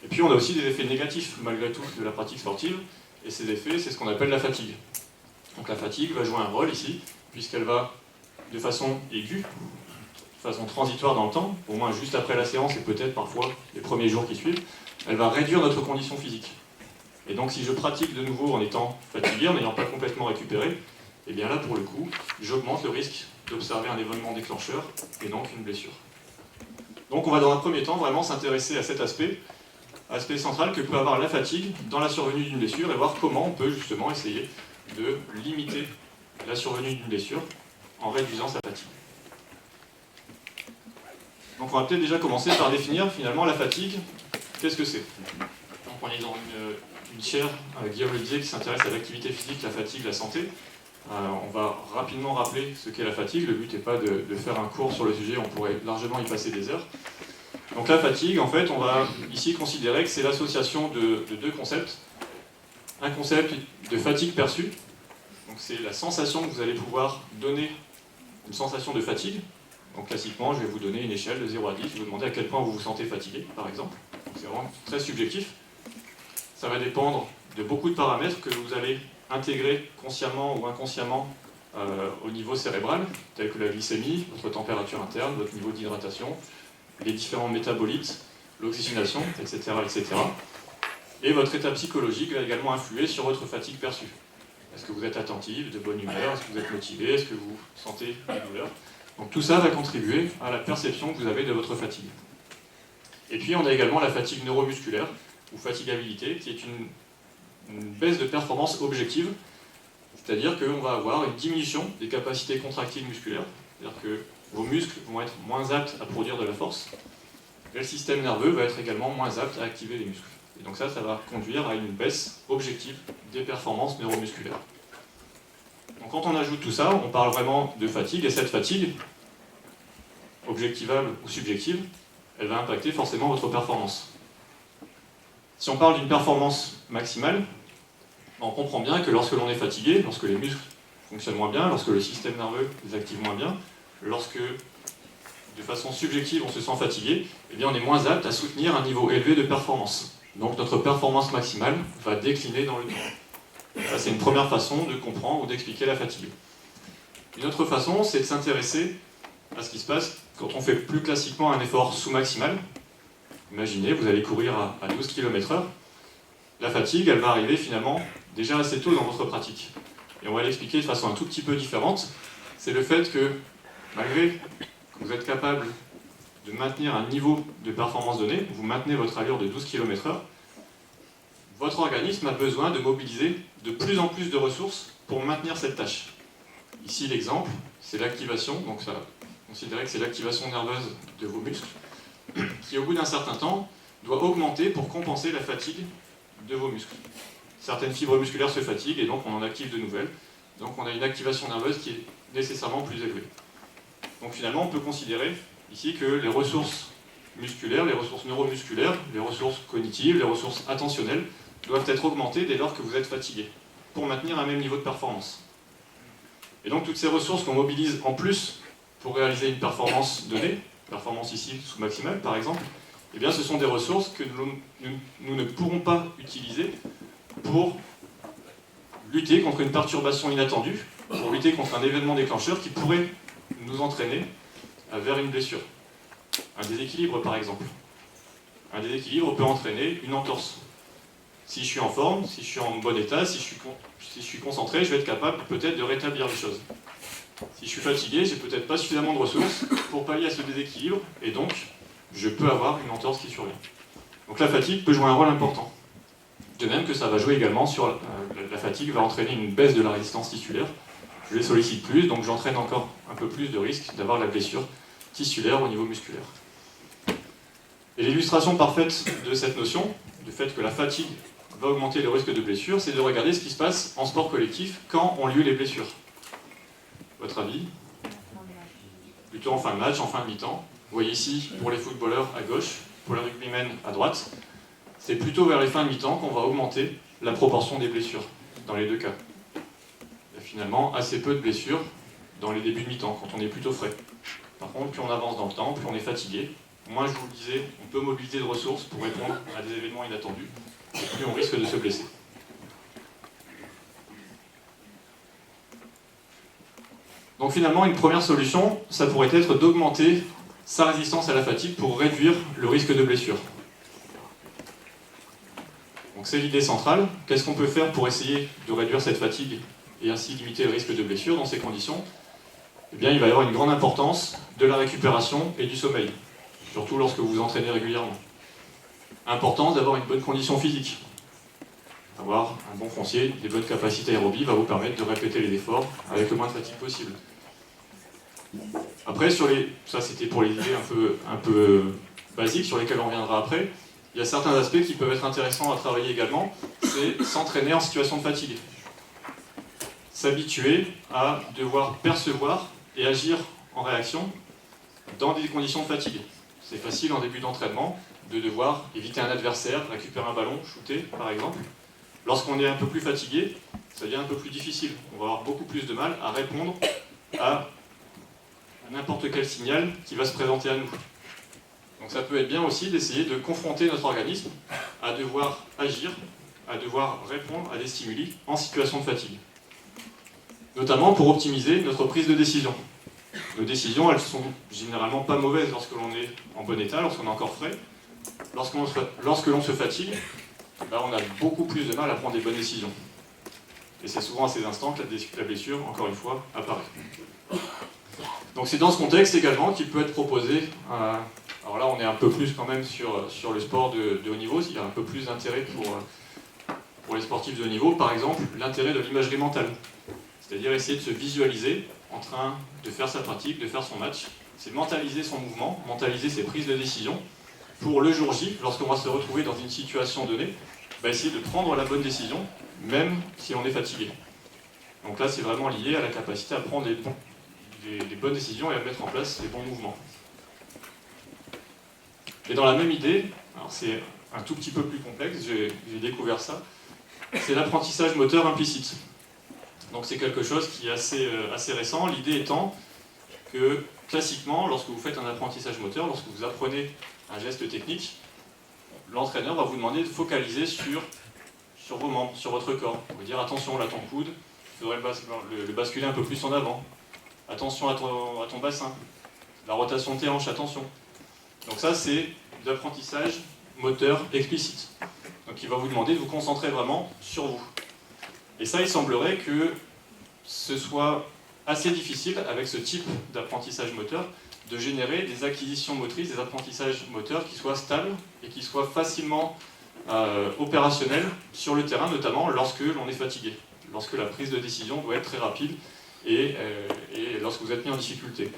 Et puis on a aussi des effets négatifs, malgré tout, de la pratique sportive, et ces effets, c'est ce qu'on appelle la fatigue. Donc la fatigue va jouer un rôle ici, puisqu'elle va, de façon aiguë, de façon transitoire dans le temps, au moins juste après la séance, et peut-être parfois les premiers jours qui suivent, elle va réduire notre condition physique. Et donc si je pratique de nouveau en étant fatigué, en n'ayant pas complètement récupéré, et bien là pour le coup, j'augmente le risque d'observer un événement déclencheur et donc une blessure. Donc on va dans un premier temps vraiment s'intéresser à cet aspect central que peut avoir la fatigue dans la survenue d'une blessure et voir comment on peut justement essayer de limiter la survenue d'une blessure en réduisant sa fatigue. Donc on va peut-être déjà commencer par définir finalement la fatigue. Qu'est-ce que c'est? Donc on est dans une chaire, Guillaume le disait, qui s'intéresse à l'activité physique, la fatigue, la santé. On va rapidement rappeler ce qu'est la fatigue. Le but n'est pas de faire un cours sur le sujet, on pourrait largement y passer des heures. Donc la fatigue, en fait, on va ici considérer que c'est l'association de deux concepts. Un concept de fatigue perçue, donc c'est la sensation que vous allez pouvoir donner, une sensation de fatigue. Donc classiquement, je vais vous donner une échelle de 0 à 10, je vais vous demander à quel point vous vous sentez fatigué, par exemple. C'est vraiment très subjectif. Ça va dépendre de beaucoup de paramètres que vous allez intégrer consciemment ou inconsciemment au niveau cérébral, tels que la glycémie, votre température interne, votre niveau d'hydratation, les différents métabolites, l'oxygénation, etc., etc. Et votre état psychologique va également influer sur votre fatigue perçue. Est-ce que vous êtes attentif, de bonne humeur, est-ce que vous êtes motivé, est-ce que vous sentez des douleurs? Donc tout ça va contribuer à la perception que vous avez de votre fatigue. Et puis on a également la fatigue neuromusculaire, ou fatigabilité, qui est une baisse de performance objective, c'est-à-dire qu'on va avoir une diminution des capacités contractiles musculaires, c'est-à-dire que vos muscles vont être moins aptes à produire de la force, et le système nerveux va être également moins apte à activer les muscles. Et donc ça va conduire à une baisse objective des performances neuromusculaires. Donc quand on ajoute tout ça, on parle vraiment de fatigue, et cette fatigue, objectivable ou subjective, elle va impacter forcément votre performance. Si on parle d'une performance maximale, on comprend bien que lorsque l'on est fatigué, lorsque les muscles fonctionnent moins bien, lorsque le système nerveux les active moins bien, lorsque de façon subjective on se sent fatigué, eh bien on est moins apte à soutenir un niveau élevé de performance. Donc notre performance maximale va décliner dans le temps. Ça c'est une première façon de comprendre ou d'expliquer la fatigue. Une autre façon, c'est de s'intéresser à ce qui se passe quand on fait plus classiquement un effort sous-maximal. Imaginez, vous allez courir à 12 km/h. La fatigue, elle va arriver finalement déjà assez tôt dans votre pratique. Et on va l'expliquer de façon un tout petit peu différente. C'est le fait que, malgré que vous êtes capable de maintenir un niveau de performance donné, vous maintenez votre allure de 12 km/h, votre organisme a besoin de mobiliser de plus en plus de ressources pour maintenir cette tâche. Ici, l'exemple, c'est l'activation, donc ça, considérez que c'est l'activation nerveuse de vos muscles, qui au bout d'un certain temps doit augmenter pour compenser la fatigue de vos muscles. Certaines fibres musculaires se fatiguent et donc on en active de nouvelles. Donc on a une activation nerveuse qui est nécessairement plus élevée. Donc finalement on peut considérer ici que les ressources musculaires, les ressources neuromusculaires, les ressources cognitives, les ressources attentionnelles doivent être augmentées dès lors que vous êtes fatigué, pour maintenir un même niveau de performance. Et donc toutes ces ressources qu'on mobilise en plus pour réaliser une performance donnée, performance ici sous maximale par exemple, eh bien ce sont des ressources que nous ne pourrons pas utiliser pour lutter contre une perturbation inattendue, pour lutter contre un événement déclencheur qui pourrait nous entraîner vers une blessure. Un déséquilibre par exemple. Un déséquilibre peut entraîner une entorse. Si je suis en forme, si je suis en bon état, si je suis concentré, je vais être capable peut-être de rétablir les choses. Si je suis fatigué, j'ai peut-être pas suffisamment de ressources pour pallier à ce déséquilibre, et donc je peux avoir une entorse qui survient. Donc la fatigue peut jouer un rôle important. De même que ça va jouer également sur la fatigue, va entraîner une baisse de la résistance tissulaire. Je les sollicite plus, donc j'entraîne encore un peu plus de risque d'avoir la blessure tissulaire au niveau musculaire. Et l'illustration parfaite de cette notion, du fait que la fatigue va augmenter le risque de blessure, c'est de regarder ce qui se passe en sport collectif quand ont lieu les blessures. Votre avis? Plutôt en fin de match, en fin de mi-temps. Vous voyez ici, pour les footballeurs à gauche, pour les rugbymen à droite, c'est plutôt vers les fins de mi-temps qu'on va augmenter la proportion des blessures, dans les deux cas. Il y a finalement assez peu de blessures dans les débuts de mi-temps, quand on est plutôt frais. Par contre, plus on avance dans le temps, plus on est fatigué, moins, je vous le disais, on peut mobiliser de ressources pour répondre à des événements inattendus, et plus on risque de se blesser. Donc finalement, une première solution, ça pourrait être d'augmenter sa résistance à la fatigue pour réduire le risque de blessure. Donc c'est l'idée centrale. Qu'est-ce qu'on peut faire pour essayer de réduire cette fatigue et ainsi limiter le risque de blessure dans ces conditions? Eh bien, il va y avoir une grande importance de la récupération et du sommeil, surtout lorsque vous vous entraînez régulièrement. Importance d'avoir une bonne condition physique. Avoir un bon foncier, des bonnes capacités aérobies va vous permettre de répéter les efforts avec le moins de fatigue possible. Après, ça c'était pour les idées un peu basiques sur lesquelles on reviendra après. Il y a certains aspects qui peuvent être intéressants à travailler également, c'est s'entraîner en situation de fatigue. S'habituer à devoir percevoir et agir en réaction dans des conditions de fatigue. C'est facile en début d'entraînement de devoir éviter un adversaire, récupérer un ballon, shooter par exemple. Lorsqu'on est un peu plus fatigué, ça devient un peu plus difficile. On va avoir beaucoup plus de mal à répondre à n'importe quel signal qui va se présenter à nous. Donc ça peut être bien aussi d'essayer de confronter notre organisme à devoir agir, à devoir répondre à des stimuli en situation de fatigue. Notamment pour optimiser notre prise de décision. Nos décisions, elles sont généralement pas mauvaises lorsque l'on est en bon état, lorsqu'on est encore frais. Lorsque l'on se fatigue, on a beaucoup plus de mal à prendre des bonnes décisions. Et c'est souvent à ces instants que la blessure, encore une fois, apparaît. Donc c'est dans ce contexte également qu'il peut être proposé, alors là on est un peu plus quand même sur le sport de haut niveau, il y a un peu plus d'intérêt pour les sportifs de haut niveau, par exemple l'intérêt de l'imagerie mentale. C'est-à-dire essayer de se visualiser en train de faire sa pratique, de faire son match, c'est mentaliser son mouvement, mentaliser ses prises de décision, pour le jour J, lorsqu'on va se retrouver dans une situation donnée, essayer de prendre la bonne décision, même si on est fatigué. Donc là c'est vraiment lié à la capacité à prendre des bonnes décisions et à mettre en place les bons mouvements. Et dans la même idée, alors c'est un tout petit peu plus complexe, j'ai découvert ça, c'est l'apprentissage moteur implicite. Donc c'est quelque chose qui est assez récent, l'idée étant que classiquement, lorsque vous faites un apprentissage moteur, lorsque vous apprenez un geste technique, l'entraîneur va vous demander de focaliser sur vos membres, sur votre corps. On va dire attention là ton coude, il faudrait le basculer un peu plus en avant. Attention à ton bassin, la rotation de tes hanches, attention. Donc ça c'est de l'apprentissage moteur explicite. Donc il va vous demander de vous concentrer vraiment sur vous. Et ça il semblerait que ce soit assez difficile avec ce type d'apprentissage moteur de générer des acquisitions motrices, des apprentissages moteurs qui soient stables et qui soient facilement opérationnels sur le terrain, notamment lorsque l'on est fatigué, lorsque la prise de décision doit être très rapide et lorsque vous êtes mis en difficulté.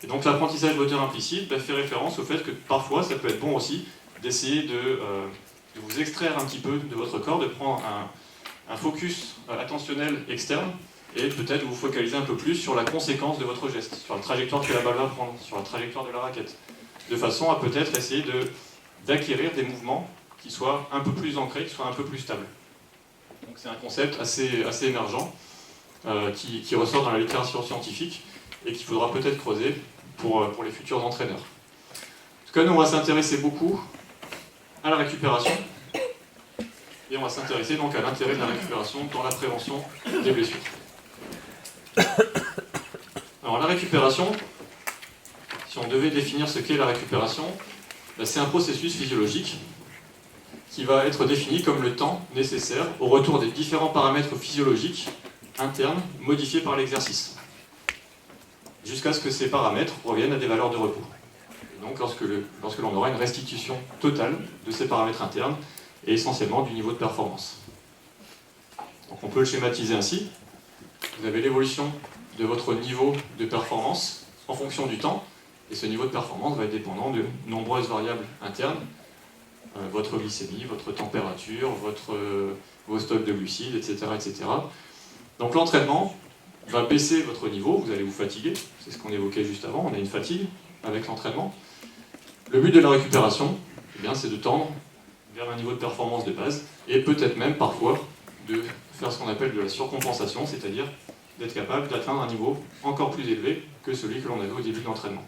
Et donc l'apprentissage moteur implicite fait référence au fait que parfois ça peut être bon aussi d'essayer de vous extraire un petit peu de votre corps, de prendre un focus attentionnel externe et peut-être vous focaliser un peu plus sur la conséquence de votre geste, sur la trajectoire que la balle va prendre, sur la trajectoire de la raquette, de façon à peut-être essayer d'acquérir des mouvements qui soient un peu plus ancrés, qui soient un peu plus stables. Donc c'est un concept assez émergent qui ressort dans la littérature scientifique et qu'il faudra peut-être creuser pour les futurs entraîneurs. En tout cas, nous on va s'intéresser beaucoup à la récupération et on va s'intéresser donc à l'intérêt de la récupération dans la prévention des blessures. Alors la récupération, si on devait définir ce qu'est la récupération, c'est un processus physiologique qui va être défini comme le temps nécessaire au retour des différents paramètres physiologiques internes modifiés par l'exercice, jusqu'à ce que ces paramètres reviennent à des valeurs de repos. Et donc lorsque l'on aura une restitution totale de ces paramètres internes et essentiellement du niveau de performance. Donc on peut le schématiser ainsi. Vous avez l'évolution de votre niveau de performance en fonction du temps, et ce niveau de performance va être dépendant de nombreuses variables internes, votre glycémie, votre température, vos stocks de glucides, etc. etc. Donc l'entraînement va baisser votre niveau, vous allez vous fatiguer, c'est ce qu'on évoquait juste avant, on a une fatigue avec l'entraînement. Le but de la récupération, c'est de tendre vers un niveau de performance de base, et peut-être même parfois de faire ce qu'on appelle de la surcompensation, c'est-à-dire d'être capable d'atteindre un niveau encore plus élevé que celui que l'on avait au début de l'entraînement.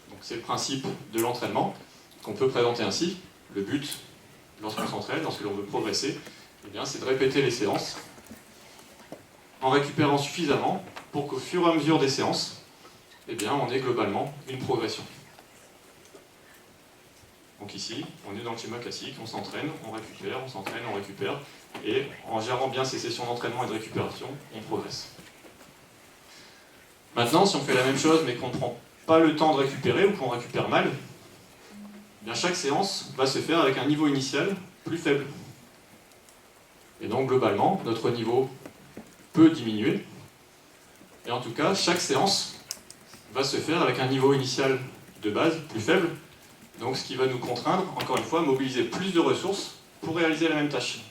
Donc c'est le principe de l'entraînement qu'on peut présenter ainsi. Le but, lorsqu'on s'entraîne, lorsque l'on veut progresser, c'est de répéter les séances en récupérant suffisamment pour qu'au fur et à mesure des séances, on ait globalement une progression. Donc ici, on est dans le schéma classique, on s'entraîne, on récupère, on s'entraîne, on récupère, et en gérant bien ces sessions d'entraînement et de récupération, on progresse. Maintenant, si on fait la même chose mais qu'on ne prend pas le temps de récupérer ou qu'on récupère mal, chaque séance va se faire avec un niveau initial plus faible. Et donc globalement, notre niveau peut diminuer. Et en tout cas, chaque séance va se faire avec un niveau initial de base plus faible, donc ce qui va nous contraindre, encore une fois, à mobiliser plus de ressources pour réaliser la même tâche.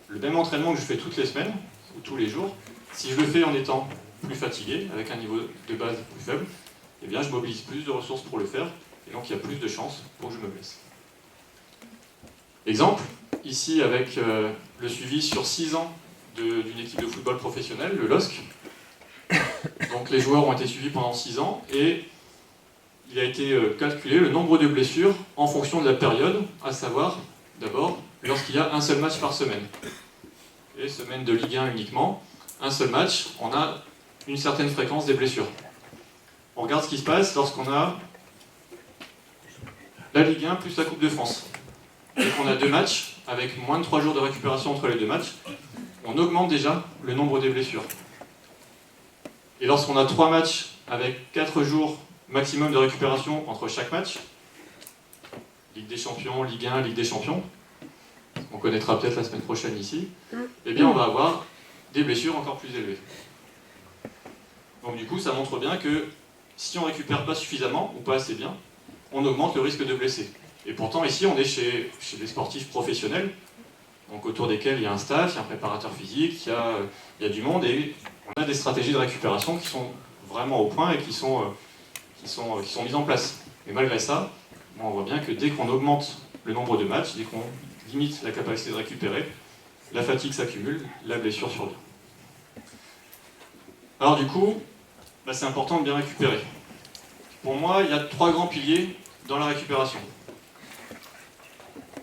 Le même entraînement que je fais toutes les semaines, ou tous les jours, si je le fais en étant plus fatigué, avec un niveau de base plus faible, eh bien je mobilise plus de ressources pour le faire, et donc il y a plus de chances pour que je me blesse. Exemple, ici avec le suivi sur 6 ans d'une équipe de football professionnelle, le LOSC. Donc les joueurs ont été suivis pendant 6 ans, et il a été calculé le nombre de blessures en fonction de la période, à savoir, d'abord, lorsqu'il y a un seul match par semaine. Et semaine de Ligue 1 uniquement, un seul match, on a une certaine fréquence des blessures. On regarde ce qui se passe lorsqu'on a la Ligue 1 plus la Coupe de France. Et qu'on a 2 matchs, avec moins de 3 jours de récupération entre les 2 matchs, on augmente déjà le nombre des blessures. Et lorsqu'on a 3 matchs avec 4 jours maximum de récupération entre chaque match, Ligue des Champions, Ligue 1, Ligue des Champions, on connaîtra peut-être la semaine prochaine ici, eh bien on va avoir des blessures encore plus élevées. Donc du coup, ça montre bien que si on ne récupère pas suffisamment, ou pas assez bien, on augmente le risque de blesser. Et pourtant, ici, on est chez des sportifs professionnels, donc autour desquels il y a un staff, il y a un préparateur physique, il y a du monde, et on a des stratégies de récupération qui sont vraiment au point et qui sont mises en place. Et malgré ça, on voit bien que dès qu'on augmente le nombre de matchs, dès qu'on limite la capacité de récupérer, la fatigue s'accumule, la blessure survient. Alors du coup, c'est important de bien récupérer. Pour moi, il y a 3 grands piliers dans la récupération.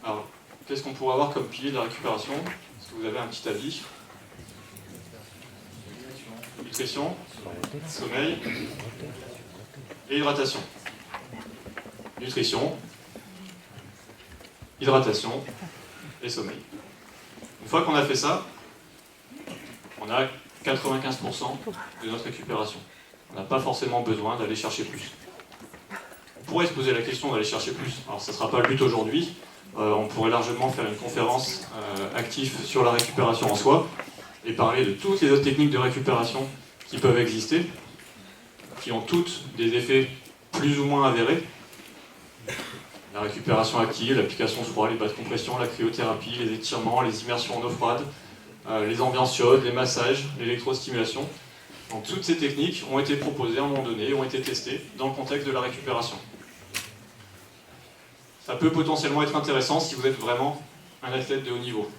Alors, qu'est-ce qu'on pourrait avoir comme pilier de la récupération? Est-ce que vous avez un petit avis? Nutrition, sommeil et hydratation. Nutrition, hydratation et sommeil. Une fois qu'on a fait ça, on a 95% de notre récupération. On n'a pas forcément besoin d'aller chercher plus. On pourrait se poser la question d'aller chercher plus. Alors ça ne sera pas le but aujourd'hui. On pourrait largement faire une conférence active sur la récupération en soi et parler de toutes les autres techniques de récupération qui peuvent exister, qui ont toutes des effets plus ou moins avérés. La récupération active, l'application sous froid, les bas de compression, la cryothérapie, les étirements, les immersions en eau froide, les ambiances chaudes, les massages, l'électrostimulation. Donc toutes ces techniques ont été proposées à un moment donné, ont été testées dans le contexte de la récupération. Ça peut potentiellement être intéressant si vous êtes vraiment un athlète de haut niveau,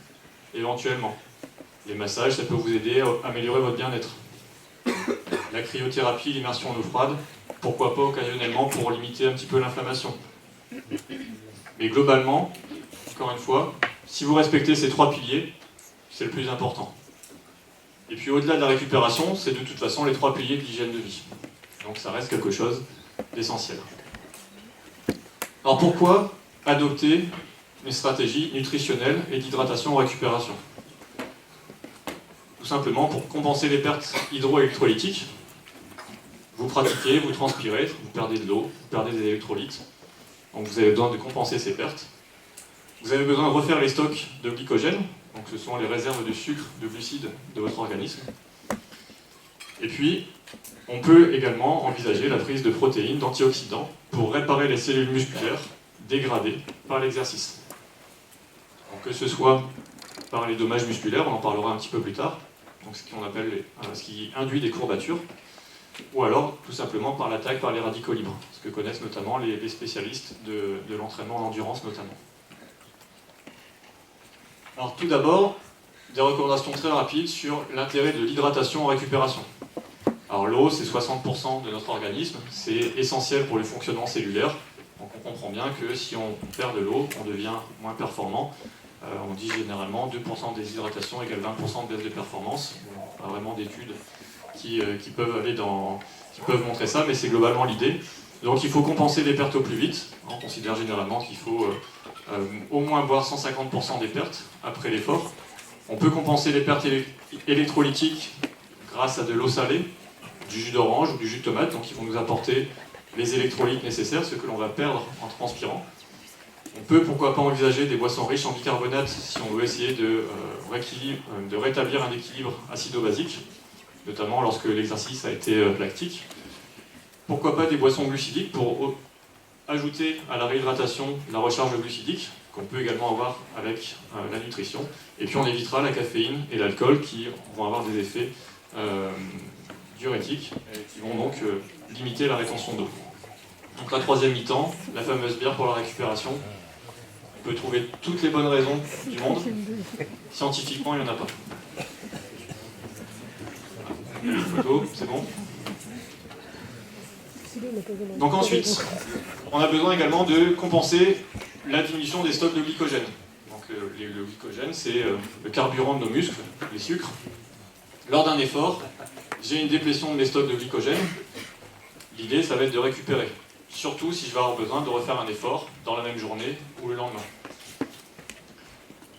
éventuellement. Les massages, ça peut vous aider à améliorer votre bien-être. La cryothérapie, l'immersion en eau froide, pourquoi pas occasionnellement pour limiter un petit peu l'inflammation. Mais globalement, encore une fois, si vous respectez ces 3 piliers, c'est le plus important. Et puis au-delà de la récupération, c'est de toute façon les 3 piliers de l'hygiène de vie. Donc ça reste quelque chose d'essentiel. Alors pourquoi adopter une stratégie nutritionnelle et d'hydratation en récupération? Tout simplement pour compenser les pertes hydroélectrolytiques. Vous pratiquez, vous transpirez, vous perdez de l'eau, vous perdez des électrolytes. Donc vous avez besoin de compenser ces pertes. Vous avez besoin de refaire les stocks de glycogène. Donc ce sont les réserves de sucre, de glucides de votre organisme. Et puis, on peut également envisager la prise de protéines, d'antioxydants, pour réparer les cellules musculaires dégradées par l'exercice. Donc que ce soit par les dommages musculaires, on en parlera un petit peu plus tard, donc ce qui induit des courbatures, ou alors tout simplement par l'attaque par les radicaux libres, ce que connaissent notamment les spécialistes de l'entraînement en endurance notamment. Alors tout d'abord, des recommandations très rapides sur l'intérêt de l'hydratation en récupération. Alors l'eau, c'est 60% de notre organisme, c'est essentiel pour le fonctionnement cellulaire. Donc on comprend bien que si on perd de l'eau, on devient moins performant. On dit généralement 2% de déshydratation égale 20% de baisse de performance. On n'a pas vraiment d'études qui peuvent montrer ça, mais c'est globalement l'idée. Donc il faut compenser les pertes au plus vite. On considère généralement qu'il faut au moins boire 150% des pertes après l'effort. On peut compenser les pertes électrolytiques grâce à de l'eau salée, du jus d'orange ou du jus de tomate, donc ils vont nous apporter les électrolytes nécessaires, ce que l'on va perdre en transpirant. On peut pourquoi pas envisager des boissons riches en bicarbonate si on veut essayer de rétablir un équilibre acido-basique, notamment lorsque l'exercice a été lactique. Pourquoi pas des boissons glucidiques pour ajouter à la réhydratation la recharge glucidique, qu'on peut également avoir avec la nutrition. Et puis on évitera la caféine et l'alcool qui vont avoir des effets diurétiques et qui vont donc limiter la rétention d'eau. Donc la troisième mi-temps, la fameuse bière pour la récupération. On peut trouver toutes les bonnes raisons du monde. Scientifiquement, il n'y en a pas. Une photo, c'est bon. Donc ensuite, on a besoin également de compenser la diminution des stocks de glycogène. Donc le glycogène, c'est le carburant de nos muscles, les sucres. Lors d'un effort, j'ai une déplétion de mes stocks de glycogène. L'idée, ça va être de récupérer. Surtout si je vais avoir besoin de refaire un effort dans la même journée ou le lendemain.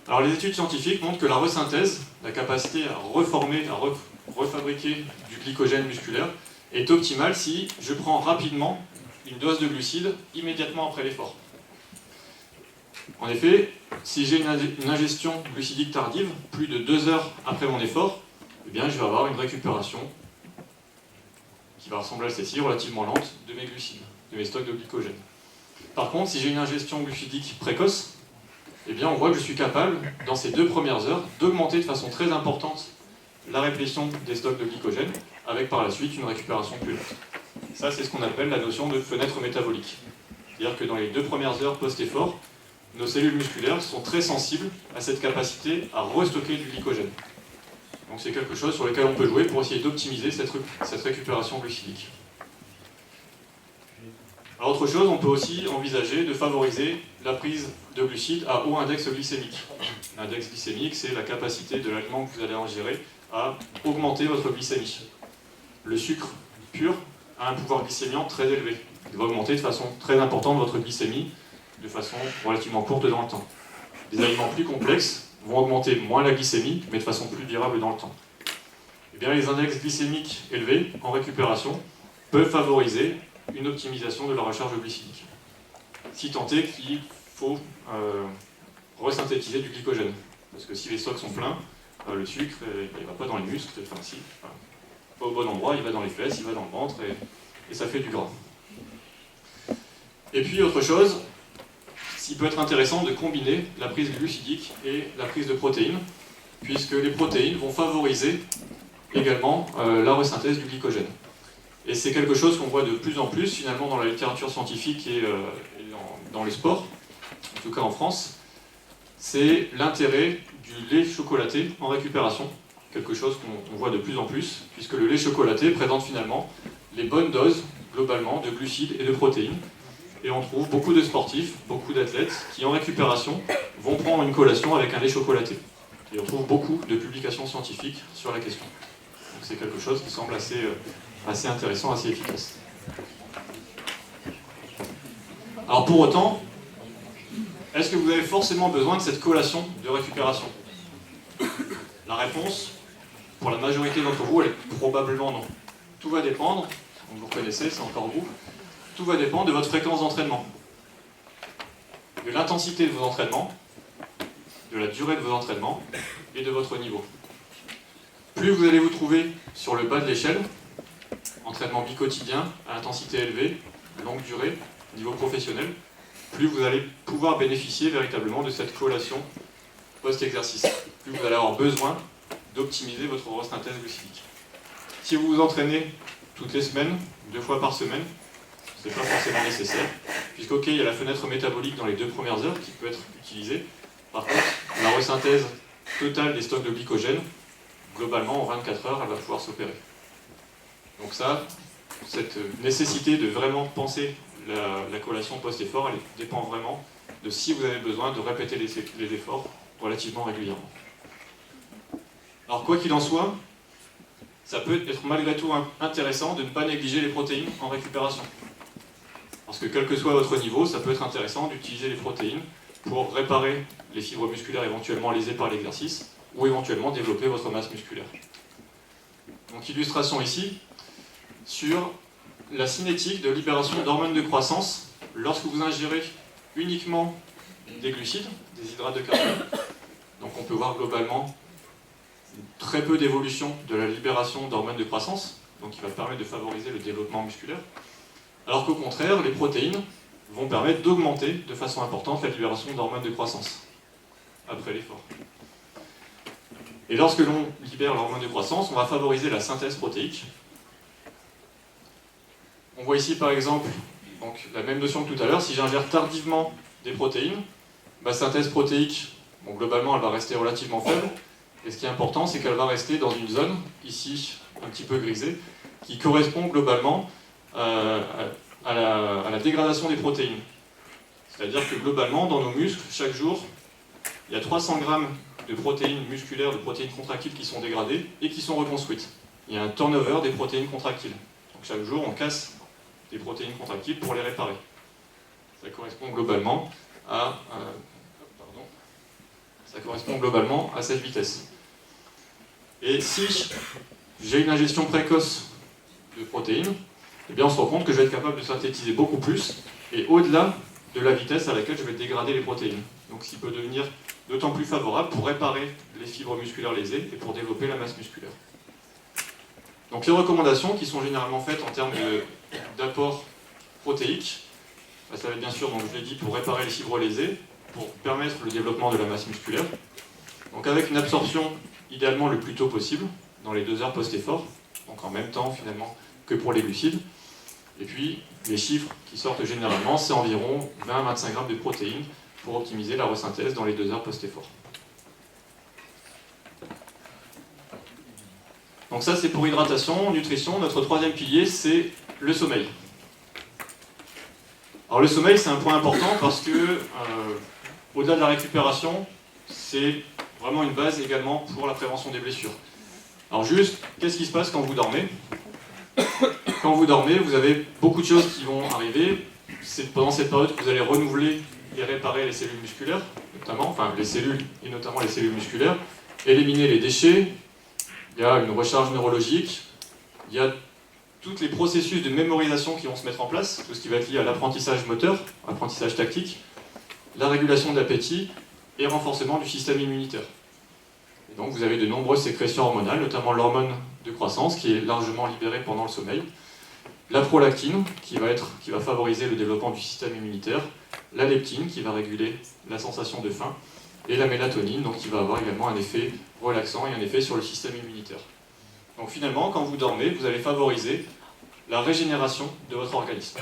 Alors les études scientifiques montrent que la resynthèse, la capacité à reformer, à refabriquer du glycogène musculaire, est optimale si je prends rapidement une dose de glucides immédiatement après l'effort. En effet, si j'ai une ingestion glucidique tardive, plus de 2 heures après mon effort, eh bien, je vais avoir une récupération qui va ressembler à celle-ci, relativement lente, de mes glucides, de mes stocks de glycogène. Par contre, si j'ai une ingestion glucidique précoce, eh bien, on voit que je suis capable, dans ces 2 premières heures, d'augmenter de façon très importante la réplétion des stocks de glycogène, avec par la suite une récupération plus lente. Ça, c'est ce qu'on appelle la notion de fenêtre métabolique. C'est-à-dire que dans les 2 premières heures post-effort, nos cellules musculaires sont très sensibles à cette capacité à restocker du glycogène. Donc c'est quelque chose sur lequel on peut jouer pour essayer d'optimiser cette récupération glucidique. Alors, autre chose, on peut aussi envisager de favoriser la prise de glucides à haut index glycémique. L'index glycémique, c'est la capacité de l'aliment que vous allez ingérer à augmenter votre glycémie. Le sucre pur a un pouvoir glycémiant très élevé. Il va augmenter de façon très importante votre glycémie de façon relativement courte dans le temps. Des aliments plus complexes vont augmenter moins la glycémie, mais de façon plus durable dans le temps. Eh bien, les index glycémiques élevés en récupération peuvent favoriser une optimisation de la recharge glycidique. Si tant est qu'il faut resynthétiser du glycogène. Parce que si les stocks sont pleins, le sucre, il ne va pas dans les muscles, enfin si, pas au bon endroit, il va dans les fesses, il va dans le ventre, et ça fait du gras. Et puis autre chose, il peut être intéressant de combiner la prise glucidique et la prise de protéines, puisque les protéines vont favoriser également la resynthèse du glycogène. Et c'est quelque chose qu'on voit de plus en plus finalement dans la littérature scientifique et dans le sport, en tout cas en France, c'est l'intérêt du lait chocolaté en récupération, quelque chose qu'on voit de plus en plus, puisque le lait chocolaté présente finalement les bonnes doses globalement de glucides et de protéines. Et on trouve beaucoup de sportifs, beaucoup d'athlètes qui en récupération vont prendre une collation avec un lait chocolaté. Et on trouve beaucoup de publications scientifiques sur la question. Donc c'est quelque chose qui semble assez intéressant, assez efficace. Alors pour autant, est-ce que vous avez forcément besoin de cette collation de récupération? La réponse, pour la majorité d'entre vous, elle est probablement non. Tout va dépendre, vous connaissez, c'est encore vous, tout va dépendre de votre fréquence d'entraînement, de l'intensité de vos entraînements, de la durée de vos entraînements et de votre niveau. Plus vous allez vous trouver sur le bas de l'échelle, entraînement bi-quotidien à intensité élevée, longue durée, niveau professionnel, plus vous allez pouvoir bénéficier véritablement de cette collation post-exercice. Plus vous allez avoir besoin d'optimiser votre resynthèse glucidique. Si vous vous entraînez toutes les semaines, 2 fois par semaine, ce n'est pas forcément nécessaire, puisqu'ok, il y a la fenêtre métabolique dans les 2 premières heures qui peut être utilisée. Par contre, la resynthèse totale des stocks de glycogène, globalement en 24 heures, elle va pouvoir s'opérer. Donc ça, cette nécessité de vraiment penser la collation post-effort, elle dépend vraiment de si vous avez besoin de répéter les efforts relativement régulièrement. Alors quoi qu'il en soit, ça peut être malgré tout intéressant de ne pas négliger les protéines en récupération. Parce que quel que soit votre niveau, ça peut être intéressant d'utiliser les protéines pour réparer les fibres musculaires éventuellement lésées par l'exercice ou éventuellement développer votre masse musculaire. Donc illustration ici sur la cinétique de libération d'hormones de croissance lorsque vous ingérez uniquement des glucides, des hydrates de carbone. Donc on peut voir globalement très peu d'évolution de la libération d'hormones de croissance, donc qui va permettre de favoriser le développement musculaire. Alors qu'au contraire, les protéines vont permettre d'augmenter de façon importante la libération d'hormones de croissance après l'effort. Et lorsque l'on libère l'hormone de croissance, on va favoriser la synthèse protéique. On voit ici par exemple donc, la même notion que tout à l'heure, si j'ingère tardivement des protéines, ma synthèse protéique, bon, globalement elle va rester relativement faible, et ce qui est important c'est qu'elle va rester dans une zone, ici un petit peu grisée, qui correspond globalement à la dégradation des protéines. C'est-à-dire que globalement, dans nos muscles, chaque jour, il y a 300 grammes de protéines musculaires, de protéines contractiles qui sont dégradées et qui sont reconstruites. Il y a un turnover des protéines contractiles. Donc chaque jour, on casse des protéines contractiles pour les réparer. Ça correspond globalement à, cette vitesse. Et si j'ai une ingestion précoce de protéines, eh bien on se rend compte que je vais être capable de synthétiser beaucoup plus et au-delà de la vitesse à laquelle je vais dégrader les protéines. Donc ce qui peut devenir d'autant plus favorable pour réparer les fibres musculaires lésées et pour développer la masse musculaire. Donc les recommandations qui sont généralement faites en termes d'apport protéique, ça va être bien sûr, donc je l'ai dit, pour réparer les fibres lésées, pour permettre le développement de la masse musculaire. Donc avec une absorption idéalement le plus tôt possible, dans les 2 heures post-effort, donc en même temps finalement que pour les glucides. Et puis les chiffres qui sortent généralement, c'est environ 20-25 grammes de protéines pour optimiser la resynthèse dans les 2 heures post-effort. Donc ça c'est pour hydratation, nutrition. Notre 3e pilier c'est le sommeil. Alors le sommeil c'est un point important parce que au-delà de la récupération, c'est vraiment une base également pour la prévention des blessures. Alors juste, qu'est-ce qui se passe quand vous dormez ? Quand vous dormez, vous avez beaucoup de choses qui vont arriver. C'est pendant cette période que vous allez renouveler et réparer les cellules musculaires, notamment les cellules musculaires, éliminer les déchets, il y a une recharge neurologique, il y a tous les processus de mémorisation qui vont se mettre en place, tout ce qui va être lié à l'apprentissage moteur, l'apprentissage tactique, la régulation de l'appétit et renforcement du système immunitaire. Et donc vous avez de nombreuses sécrétions hormonales, notamment l'hormone de croissance qui est largement libérée pendant le sommeil, la prolactine qui va favoriser le développement du système immunitaire, la leptine qui va réguler la sensation de faim, et la mélatonine donc, qui va avoir également un effet relaxant et un effet sur le système immunitaire. Donc finalement, quand vous dormez, vous allez favoriser la régénération de votre organisme.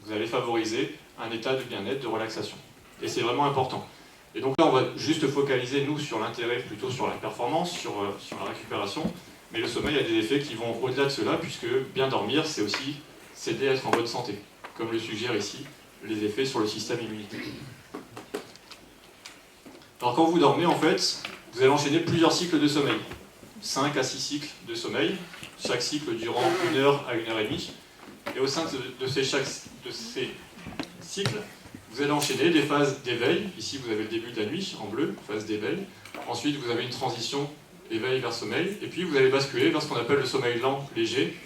Vous allez favoriser un état de bien-être, de relaxation. Et c'est vraiment important. Et donc là, on va juste focaliser, nous, sur l'intérêt, plutôt sur la performance, sur la récupération. Mais le sommeil a des effets qui vont au-delà de cela, puisque bien dormir, c'est aussi s'aider à être en bonne santé, comme le suggère ici les effets sur le système immunitaire. Alors quand vous dormez, en fait, vous allez enchaîner plusieurs cycles de sommeil. 5 à 6 cycles de sommeil, chaque cycle durant 1 heure à 1 heure et demie. Et au sein de ces cycles, vous allez enchaîner des phases d'éveil. Ici, vous avez le début de la nuit, en bleu, phase d'éveil. Ensuite, vous avez une transition éveil vers sommeil. Et puis, vous allez basculer vers ce qu'on appelle le sommeil lent, léger,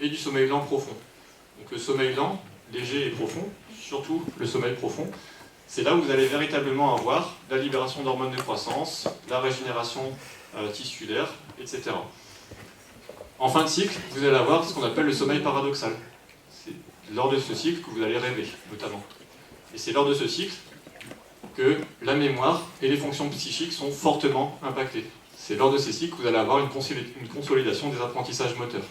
et du sommeil lent profond. Donc le sommeil lent, léger et profond, surtout le sommeil profond, c'est là où vous allez véritablement avoir la libération d'hormones de croissance, la régénération tissulaire, etc. En fin de cycle, vous allez avoir ce qu'on appelle le sommeil paradoxal. C'est lors de ce cycle que vous allez rêver, notamment. Et c'est lors de ce cycle que la mémoire et les fonctions psychiques sont fortement impactées. C'est lors de ces cycles que vous allez avoir une consolidation des apprentissages moteurs.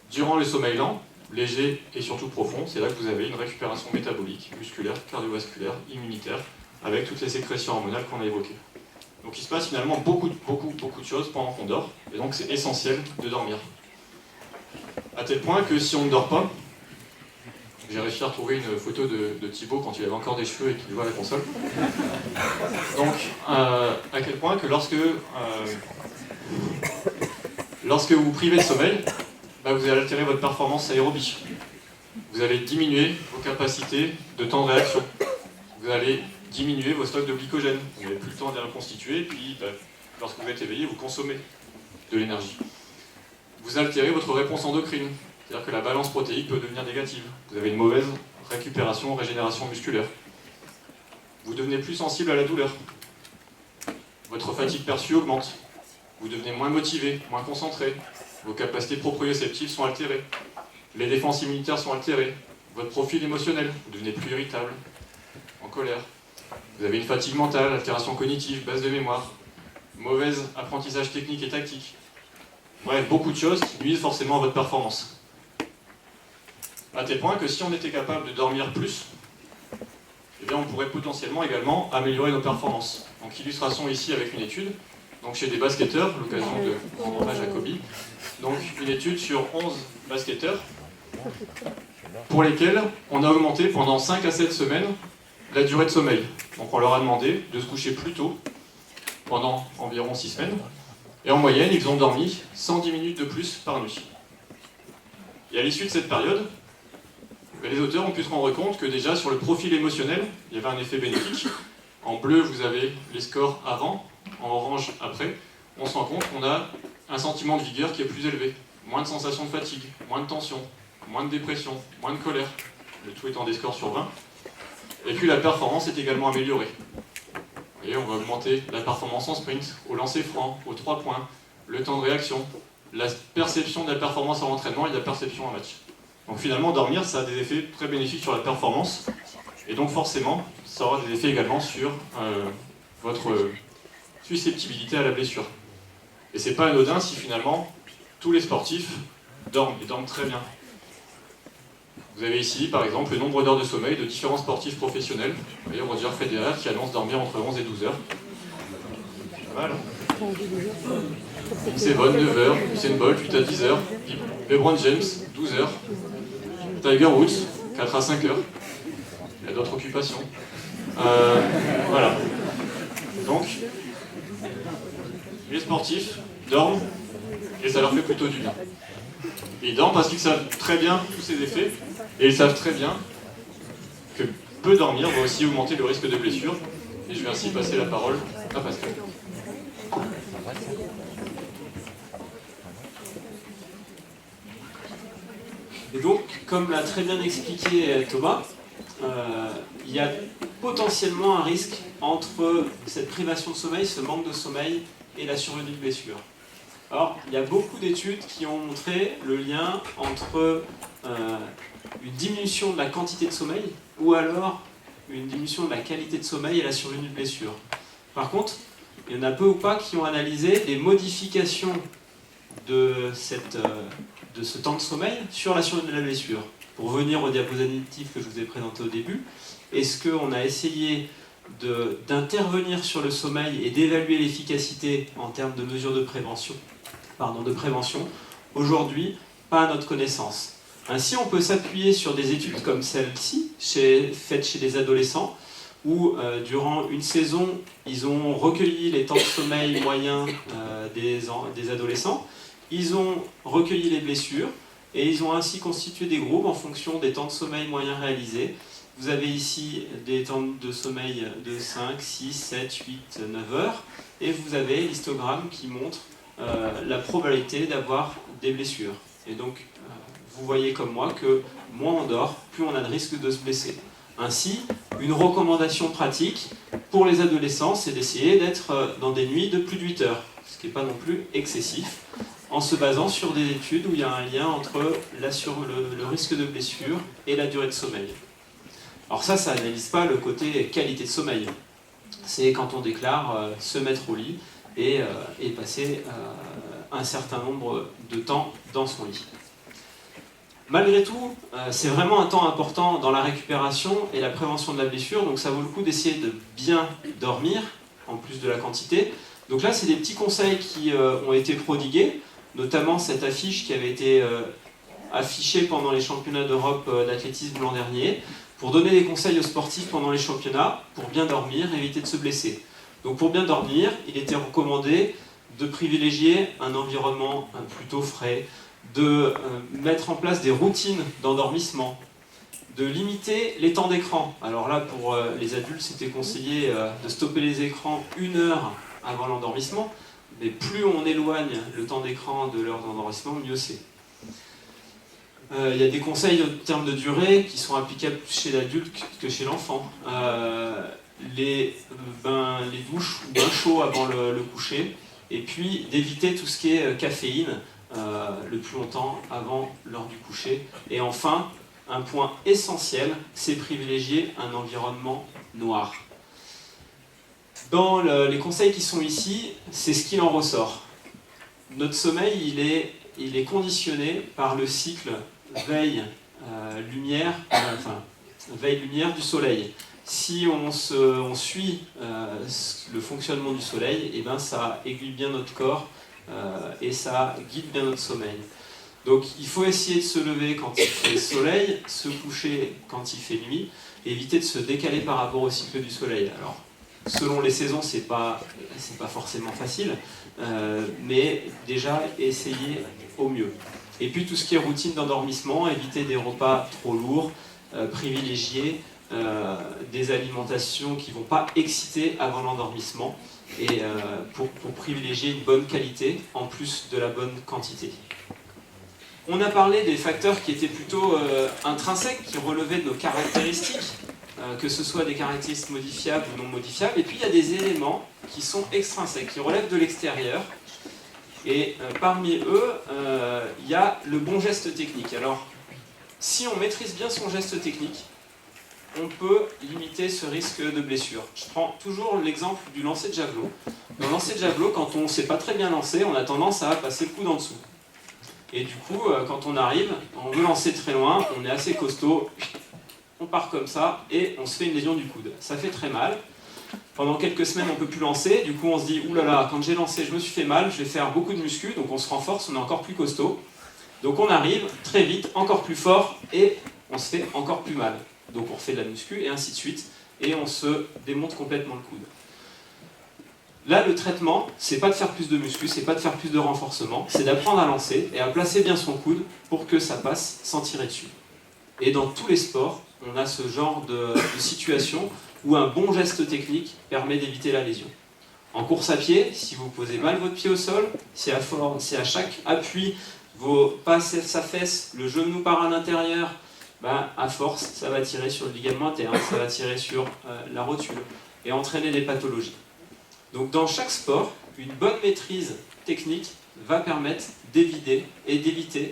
Durant le sommeil lent, léger et surtout profond, c'est là que vous avez une récupération métabolique, musculaire, cardiovasculaire, immunitaire, avec toutes les sécrétions hormonales qu'on a évoquées. Donc il se passe finalement beaucoup de choses pendant qu'on dort, et donc c'est essentiel de dormir. À tel point que si on ne dort pas, j'ai réussi à retrouver une photo de Thibaut quand il avait encore des cheveux et qu'il jouait à la console. Donc à quel point que lorsque vous vous privez de sommeil, vous allez altérer votre performance aérobie. Vous allez diminuer vos capacités de temps de réaction. Vous allez diminuer vos stocks de glycogène. Vous n'avez plus le temps de les reconstituer, et puis lorsque vous êtes éveillé, vous consommez de l'énergie. Vous altérez votre réponse endocrine, c'est-à-dire que la balance protéique peut devenir négative. Vous avez une mauvaise récupération, régénération musculaire. Vous devenez plus sensible à la douleur. Votre fatigue perçue augmente. Vous devenez moins motivé, moins concentré. Vos capacités proprioceptives sont altérées. Les défenses immunitaires sont altérées. votre profil émotionnel, vous devenez plus irritable, en colère. Vous avez une fatigue mentale, altération cognitive, baisse de mémoire, mauvais apprentissage technique et tactique. Bref, beaucoup de choses qui nuisent forcément à votre performance. À tel point que si on était capable de dormir plus, eh bien on pourrait potentiellement également améliorer nos performances. Donc illustration ici avec une étude, donc chez des basketteurs, l'occasion de rendre hommage à Kobe. Donc une étude sur 11 basketteurs, pour lesquels on a augmenté pendant 5 à 7 semaines la durée de sommeil. Donc on leur a demandé de se coucher plus tôt, pendant environ 6 semaines, et en moyenne ils ont dormi 110 minutes de plus par nuit. Et à l'issue de cette période, les auteurs ont pu se rendre compte que déjà sur le profil émotionnel, il y avait un effet bénéfique. En bleu, vous avez les scores avant, en orange après. On se rend compte qu'on a un sentiment de vigueur qui est plus élevé. Moins de sensation de fatigue, moins de tension, moins de dépression, moins de colère. Le tout étant des scores sur 20. Et puis la performance est également améliorée. Vous voyez, on va augmenter la performance en sprint, au lancer franc, aux 3 points, le temps de réaction, la perception de la performance en entraînement et de la perception en match. Donc finalement, dormir, ça a des effets très bénéfiques sur la performance, et donc forcément, ça aura des effets également sur votre susceptibilité à la blessure. Et c'est pas anodin si finalement, tous les sportifs dorment, et dorment très bien. Vous avez ici, par exemple, le nombre d'heures de sommeil de différents sportifs professionnels. Vous voyez, Roger Federer qui annonce dormir entre 11 et 12 heures. Pas mal, hein. Usain Bolt, 9 heures, Usain Bolt, 8 à 10 heures, LeBron James, 12 heures, Tiger Woods, 4 à 5 heures. Il y a d'autres occupations. Voilà. Donc, les sportifs dorment et ça leur fait plutôt du bien. Et ils dorment parce qu'ils savent très bien tous ces effets et ils savent très bien que peu dormir va aussi augmenter le risque de blessure. Et je vais ainsi passer la parole à Pascal. Et donc, comme l'a très bien expliqué Thomas, il y a potentiellement un risque entre cette privation de sommeil, ce manque de sommeil et la survenue de blessures. Alors, il y a beaucoup d'études qui ont montré le lien entre une diminution de la quantité de sommeil ou alors une diminution de la qualité de sommeil et la survenue de blessures. Par contre, il y en a peu ou pas qui ont analysé les modifications de ce temps de sommeil sur la survenue de la blessure. Pour revenir aux diapositives que je vous ai présentées au début, est-ce qu'on a essayé d'intervenir sur le sommeil et d'évaluer l'efficacité en termes de mesures de prévention? Aujourd'hui, pas à notre connaissance. Ainsi, on peut s'appuyer sur des études comme celle-ci, faites chez des adolescents, où durant une saison, ils ont recueilli les temps de sommeil moyens des adolescents, ils ont recueilli les blessures, et ils ont ainsi constitué des groupes en fonction des temps de sommeil moyens réalisés. Vous avez ici des temps de sommeil de 5, 6, 7, 8, 9 heures, et vous avez l'histogramme qui montre la probabilité d'avoir des blessures. Et donc, vous voyez comme moi que moins on dort, plus on a de risque de se blesser. Ainsi, une recommandation pratique pour les adolescents, c'est d'essayer d'être dans des nuits de plus de 8 heures, ce qui n'est pas non plus excessif, en se basant sur des études où il y a un lien entre le risque de blessure et la durée de sommeil. Alors ça n'analyse pas le côté qualité de sommeil. C'est quand on déclare se mettre au lit et passer un certain nombre de temps dans son lit. Malgré tout, c'est vraiment un temps important dans la récupération et la prévention de la blessure, donc ça vaut le coup d'essayer de bien dormir, en plus de la quantité. Donc là, c'est des petits conseils qui ont été prodigués, notamment cette affiche qui avait été affichée pendant les championnats d'Europe d'athlétisme l'an dernier, pour donner des conseils aux sportifs pendant les championnats, pour bien dormir, éviter de se blesser. Donc pour bien dormir, il était recommandé de privilégier un environnement plutôt frais, de mettre en place des routines d'endormissement, de limiter les temps d'écran. Alors là, pour les adultes, c'était conseillé de stopper les écrans 1 heure avant l'endormissement, mais plus on éloigne le temps d'écran de l'heure d'endormissement, mieux c'est. Il y a des conseils en termes de durée qui sont applicables plus chez l'adulte que chez l'enfant. Les douches ou bains chauds avant le coucher, et puis d'éviter tout ce qui est caféine le plus longtemps avant l'heure du coucher. Et enfin, un point essentiel, c'est privilégier un environnement noir. Dans les conseils qui sont ici, c'est ce qu'il en ressort. Notre sommeil, il est conditionné par le cycle veille-lumière du soleil. Si on suit le fonctionnement du soleil, et ben ça aiguille bien notre corps et ça guide bien notre sommeil. Donc il faut essayer de se lever quand il fait soleil, se coucher quand il fait nuit, et éviter de se décaler par rapport au cycle du soleil. Alors, selon les saisons, c'est pas forcément facile, mais déjà essayer au mieux. Et puis tout ce qui est routine d'endormissement, éviter des repas trop lourds, privilégier des alimentations qui ne vont pas exciter avant l'endormissement, et pour privilégier une bonne qualité en plus de la bonne quantité. On a parlé des facteurs qui étaient plutôt intrinsèques, qui relevaient de nos caractéristiques, que ce soit des caractéristiques modifiables ou non modifiables, et puis il y a des éléments qui sont extrinsèques, qui relèvent de l'extérieur, et parmi eux, il y a le bon geste technique. Alors, si on maîtrise bien son geste technique, on peut limiter ce risque de blessure. Je prends toujours l'exemple du lancer de javelot. Dans le lancer de javelot, quand on ne sait pas très bien lancer, on a tendance à passer le coude en dessous. Et du coup, quand on arrive, on veut lancer très loin, on est assez costaud, on part comme ça, et on se fait une lésion du coude. Ça fait très mal. Pendant quelques semaines, on ne peut plus lancer, du coup on se dit « Ouh là là, quand j'ai lancé, je me suis fait mal, je vais faire beaucoup de muscu », donc on se renforce, on est encore plus costaud. Donc on arrive très vite, encore plus fort, et on se fait encore plus mal. Donc on refait de la muscu, et ainsi de suite, et on se démonte complètement le coude. Là, le traitement, c'est pas de faire plus de muscu, c'est pas de faire plus de renforcement, c'est d'apprendre à lancer et à placer bien son coude pour que ça passe sans tirer dessus. Et dans tous les sports, on a ce genre de situation où un bon geste technique permet d'éviter la lésion. En course à pied, si vous posez mal votre pied au sol, si à chaque appui, vos pas s'affaissent, le genou part à l'intérieur, ben, à force, ça va tirer sur le ligament interne, ça va tirer sur la rotule et entraîner des pathologies. Donc dans chaque sport, une bonne maîtrise technique va permettre d'éviter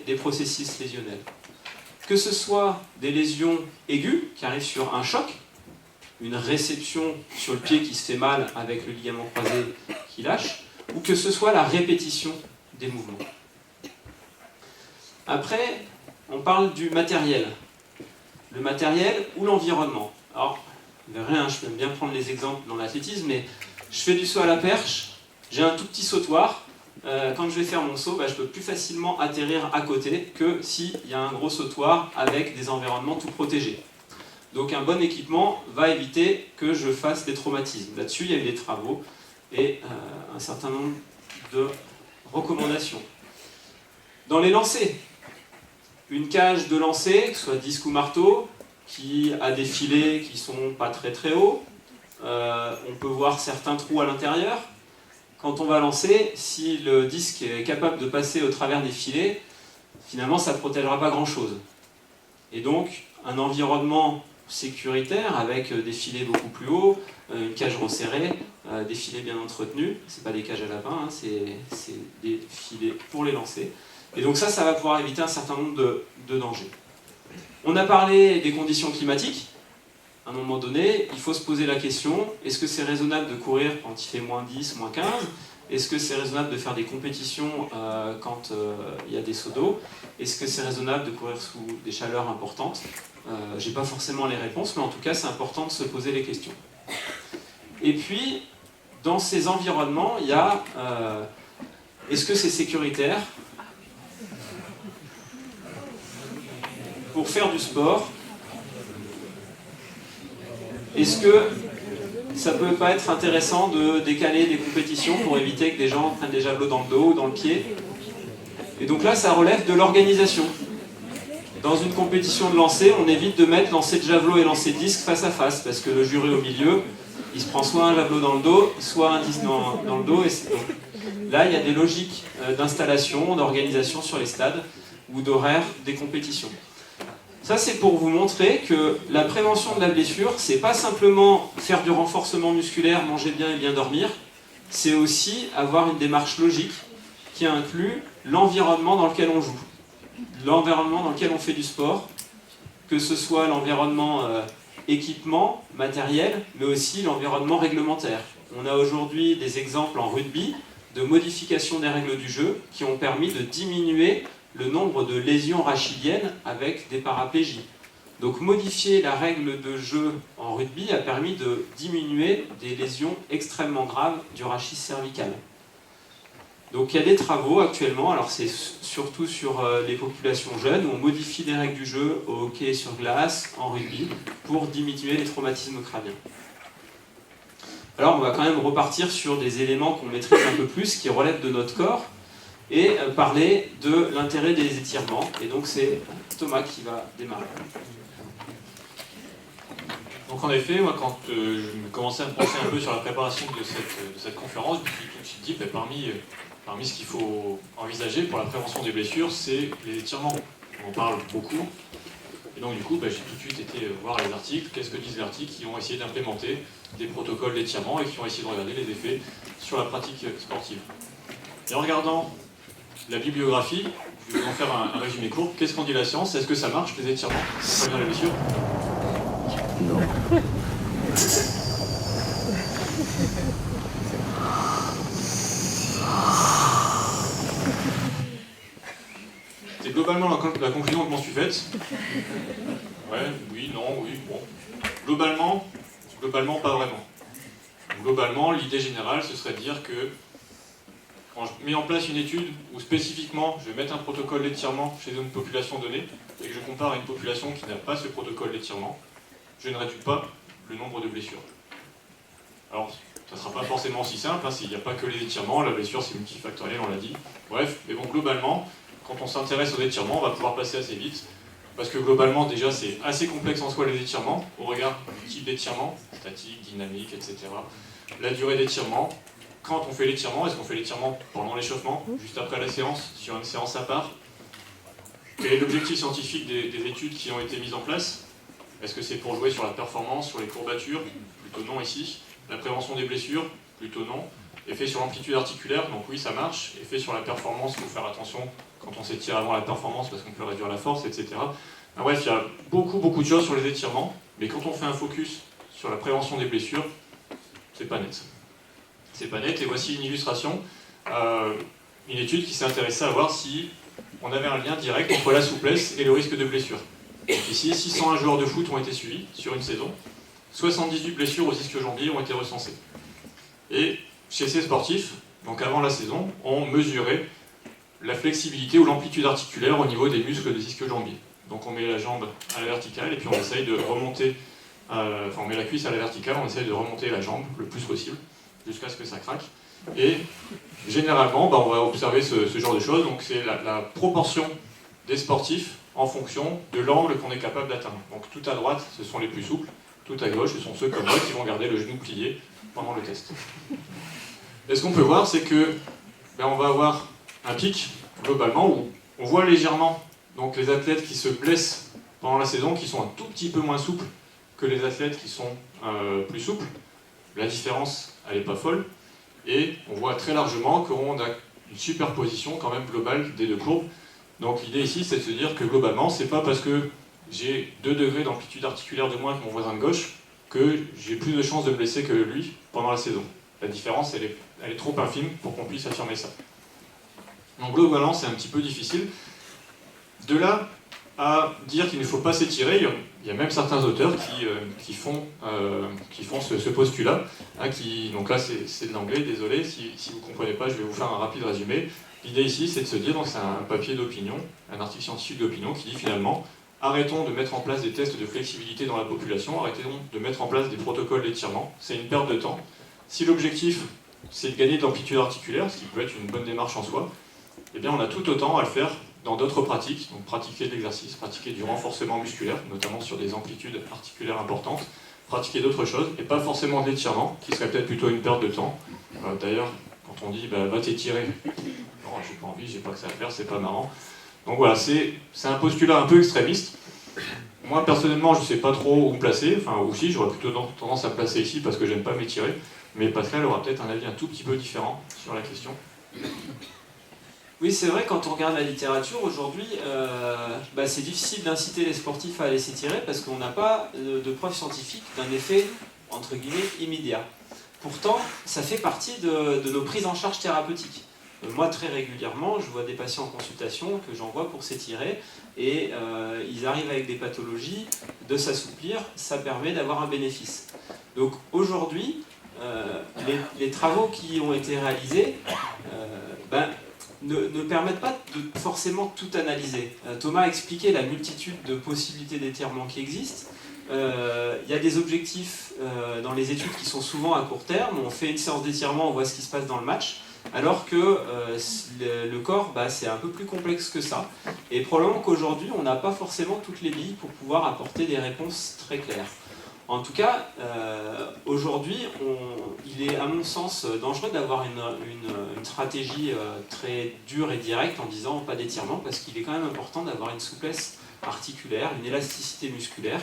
des processus lésionnels. Que ce soit des lésions aiguës qui arrivent sur un choc, une réception sur le pied qui se fait mal avec le ligament croisé qui lâche, ou que ce soit la répétition des mouvements. Après, on parle du matériel. Le matériel ou l'environnement. Alors, vous verrez, je peux bien prendre les exemples dans l'athlétisme, mais je fais du saut à la perche, j'ai un tout petit sautoir. Quand je vais faire mon saut, je peux plus facilement atterrir à côté que s'il y a un gros sautoir avec des environnements tout protégés. Donc un bon équipement va éviter que je fasse des traumatismes. Là-dessus, il y a eu des travaux et un certain nombre de recommandations. Dans les lancers, une cage de lancer, que ce soit disque ou marteau, qui a des filets qui ne sont pas très très hauts, on peut voir certains trous à l'intérieur. Quand on va lancer, si le disque est capable de passer au travers des filets, finalement ça ne protégera pas grand-chose. Et donc, un environnement sécuritaire avec des filets beaucoup plus hauts, une cage resserrée, des filets bien entretenus, c'est pas des cages à lapins, c'est des filets pour les lancer. Et donc ça va pouvoir éviter un certain nombre de dangers. On a parlé des conditions climatiques. À un moment donné, il faut se poser la question, est-ce que c'est raisonnable de courir quand il fait moins 10, moins 15 ? Est-ce que c'est raisonnable de faire des compétitions quand il y a des seaux d'eau ? Est-ce que c'est raisonnable de courir sous des chaleurs importantes ? J'ai pas forcément les réponses, mais en tout cas, c'est important de se poser les questions. Et puis, dans ces environnements, il y a est-ce que c'est sécuritaire ? Pour faire du sport, est-ce que ça peut pas être intéressant de décaler des compétitions pour éviter que des gens prennent des javelots dans le dos ou dans le pied ? Et donc là, ça relève de l'organisation. Dans une compétition de lancer, on évite de mettre lancer de javelot et lancer de disque face à face, parce que le jury au milieu, il se prend soit un javelot dans le dos, soit un disque dans le dos. Et là, il y a des logiques d'installation, d'organisation sur les stades ou d'horaire des compétitions. Ça, c'est pour vous montrer que la prévention de la blessure, c'est pas simplement faire du renforcement musculaire, manger bien et bien dormir, c'est aussi avoir une démarche logique qui inclut l'environnement dans lequel on joue, l'environnement dans lequel on fait du sport, que ce soit l'environnement équipement, matériel, mais aussi l'environnement réglementaire. On a aujourd'hui des exemples en rugby de modification des règles du jeu qui ont permis de diminuer le nombre de lésions rachiliennes avec des paraplégies. Donc modifier la règle de jeu en rugby a permis de diminuer des lésions extrêmement graves du rachis cervical. Donc il y a des travaux actuellement, alors c'est surtout sur les populations jeunes, où on modifie les règles du jeu au hockey sur glace, en rugby, pour diminuer les traumatismes crâniens. Alors on va quand même repartir sur des éléments qu'on maîtrise un peu plus, qui relèvent de notre corps, et parler de l'intérêt des étirements. Et donc c'est Thomas qui va démarrer. Donc en effet, moi quand je commençais à me pencher un peu sur la préparation de cette conférence, je me suis tout de suite dit, parmi ce qu'il faut envisager pour la prévention des blessures, c'est les étirements. On en parle beaucoup. Et donc du coup, j'ai tout de suite été voir les articles. Qu'est-ce que disent les articles qui ont essayé d'implémenter des protocoles d'étirement et qui ont essayé de regarder les effets sur la pratique sportive. Et en regardant la bibliographie, je vais vous en faire un résumé court. Qu'est-ce qu'en dit la science? Est-ce que ça marche, les étirements, pour prévenir les blessures? Non. C'est globalement la conclusion que je m'en suis faite. Ouais, oui, non, oui, bon. Globalement, pas vraiment. Globalement, l'idée générale, ce serait de dire que quand je mets en place une étude où spécifiquement je vais mettre un protocole d'étirement chez une population donnée et que je compare à une population qui n'a pas ce protocole d'étirement, je ne réduis pas le nombre de blessures. Alors, ça ne sera pas forcément si simple, hein, s'il n'y a pas que les étirements, la blessure c'est multifactoriel, on l'a dit. Bref, mais bon, globalement, quand on s'intéresse aux étirements, on va pouvoir passer assez vite, parce que globalement, déjà, c'est assez complexe en soi les étirements, au regard du type d'étirement, statique, dynamique, etc. La durée d'étirement, quand on fait l'étirement, est-ce qu'on fait l'étirement pendant l'échauffement, juste après la séance, sur une séance à part? Quel est l'objectif scientifique des études qui ont été mises en place? Est-ce que c'est pour jouer sur la performance, sur les courbatures? Plutôt non ici. La prévention des blessures? Plutôt non. Effet sur l'amplitude articulaire? Donc oui, ça marche. Effet sur la performance, il faut faire attention quand on s'étire avant la performance parce qu'on peut réduire la force, etc. Bref, il y a beaucoup de choses sur les étirements, mais quand on fait un focus sur la prévention des blessures, c'est pas net. C'est pas net, et voici une illustration. Une étude qui s'est intéressée à voir si on avait un lien direct entre la souplesse et le risque de blessure. Donc ici, 601 joueurs de foot ont été suivis sur une saison. 78 blessures aux ischio-jambiers ont été recensées. Et chez ces sportifs, donc avant la saison, on mesurait la flexibilité ou l'amplitude articulaire au niveau des muscles des ischio-jambiers. Donc on met la jambe à la verticale et puis on essaye de remonter, on met la cuisse à la verticale, on essaye de remonter la jambe le plus possible, jusqu'à ce que ça craque. Et généralement, on va observer ce genre de choses. Donc c'est la proportion des sportifs en fonction de l'angle qu'on est capable d'atteindre. Donc tout à droite, ce sont les plus souples, tout à gauche, ce sont ceux comme moi qui vont garder le genou plié pendant le test. Et ce qu'on peut voir, c'est que on va avoir un pic, globalement, où on voit légèrement donc, les athlètes qui se blessent pendant la saison, qui sont un tout petit peu moins souples que les athlètes qui sont plus souples. La différence, elle n'est pas folle. Et on voit très largement qu'on a une superposition quand même globale des deux courbes. Donc l'idée ici, c'est de se dire que globalement, c'est pas parce que j'ai 2 degrés d'amplitude articulaire de moins que mon voisin de gauche que j'ai plus de chances de me blesser que lui pendant la saison. La différence, elle est trop infime pour qu'on puisse affirmer ça. Donc globalement, c'est un petit peu difficile. De là à dire qu'il ne faut pas s'étirer, il y a même certains auteurs qui font ce postulat. Donc là, c'est de l'anglais, désolé, si vous ne comprenez pas, je vais vous faire un rapide résumé. L'idée ici, c'est de se dire, donc c'est un papier d'opinion, un article scientifique d'opinion qui dit finalement, arrêtons de mettre en place des tests de flexibilité dans la population, arrêtons de mettre en place des protocoles d'étirement, c'est une perte de temps. Si l'objectif, c'est de gagner de l'amplitude articulaire, ce qui peut être une bonne démarche en soi, eh bien on a tout autant à le faire dans d'autres pratiques, donc pratiquer de l'exercice, pratiquer du renforcement musculaire, notamment sur des amplitudes articulaires importantes, pratiquer d'autres choses, et pas forcément de l'étirement, qui serait peut-être plutôt une perte de temps. D'ailleurs, quand on dit va t'étirer, non, j'ai pas envie, j'ai pas que ça à faire, c'est pas marrant. Donc voilà, c'est un postulat un peu extrémiste. Moi personnellement, je sais pas trop où me placer, enfin aussi, j'aurais plutôt tendance à me placer ici parce que j'aime pas m'étirer, mais Pascal aura peut-être un avis un tout petit peu différent sur la question. Oui, c'est vrai, quand on regarde la littérature, aujourd'hui, c'est difficile d'inciter les sportifs à aller s'étirer parce qu'on n'a pas de preuves scientifiques d'un effet, entre guillemets, immédiat. Pourtant, ça fait partie de nos prises en charge thérapeutiques. Moi, très régulièrement, je vois des patients en consultation que j'envoie pour s'étirer et ils arrivent avec des pathologies, de s'assouplir, ça permet d'avoir un bénéfice. Donc aujourd'hui, les travaux qui ont été réalisés ne permettent pas de forcément tout analyser. Thomas a expliqué la multitude de possibilités d'étirement qui existent. Il y a des objectifs dans les études qui sont souvent à court terme. On fait une séance d'étirement, on voit ce qui se passe dans le match. Alors que le corps, c'est un peu plus complexe que ça. Et probablement qu'aujourd'hui, on n'a pas forcément toutes les billes pour pouvoir apporter des réponses très claires. En tout cas, aujourd'hui, il est à mon sens dangereux d'avoir une stratégie très dure et directe en disant pas d'étirement, parce qu'il est quand même important d'avoir une souplesse articulaire, une élasticité musculaire.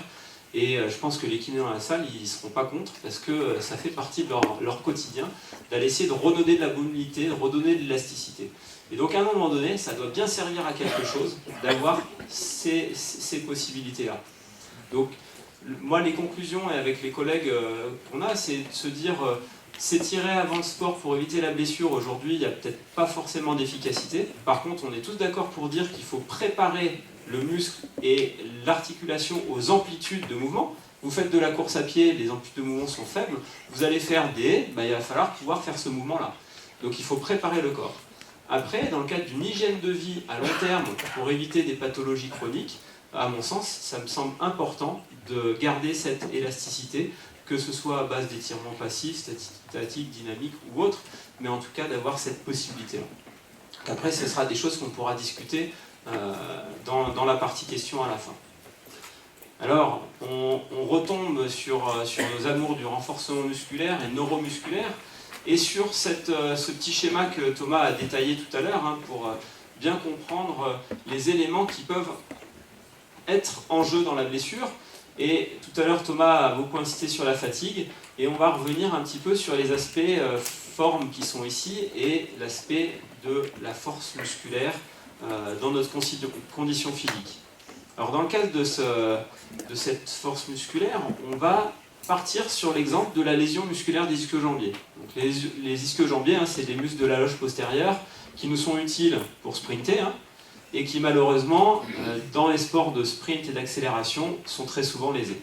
Et je pense que les kinés dans la salle, ils ne seront pas contre, parce que ça fait partie de leur quotidien, d'aller essayer de redonner de la mobilité, de redonner de l'élasticité. Et donc à un moment donné, ça doit bien servir à quelque chose d'avoir ces possibilités-là. Donc, moi, les conclusions, et avec les collègues qu'on a, c'est de se dire s'étirer avant le sport pour éviter la blessure. Aujourd'hui, il n'y a peut-être pas forcément d'efficacité. Par contre, on est tous d'accord pour dire qu'il faut préparer le muscle et l'articulation aux amplitudes de mouvement. Vous faites de la course à pied, les amplitudes de mouvement sont faibles. Vous allez faire des haies, il va falloir pouvoir faire ce mouvement-là. Donc il faut préparer le corps. Après, dans le cadre d'une hygiène de vie à long terme, pour éviter des pathologies chroniques, à mon sens, ça me semble important de garder cette élasticité, que ce soit à base d'étirements passifs, statiques, dynamiques ou autres, mais en tout cas d'avoir cette possibilité-là. Après, ce sera des choses qu'on pourra discuter dans la partie questions à la fin. Alors, on retombe sur nos amours du renforcement musculaire et neuromusculaire, et sur ce petit schéma que Thomas a détaillé tout à l'heure, pour bien comprendre les éléments qui peuvent être en jeu dans la blessure. Et tout à l'heure, Thomas a beaucoup insisté sur la fatigue, et on va revenir un petit peu sur les aspects formes qui sont ici, et l'aspect de la force musculaire dans notre condition physique. Alors dans le cadre de cette force musculaire, on va partir sur l'exemple de la lésion musculaire des ischio-jambiers. Donc les ischio-jambiers, c'est des muscles de la loge postérieure qui nous sont utiles pour sprinter, et qui malheureusement, dans les sports de sprint et d'accélération, sont très souvent lésés.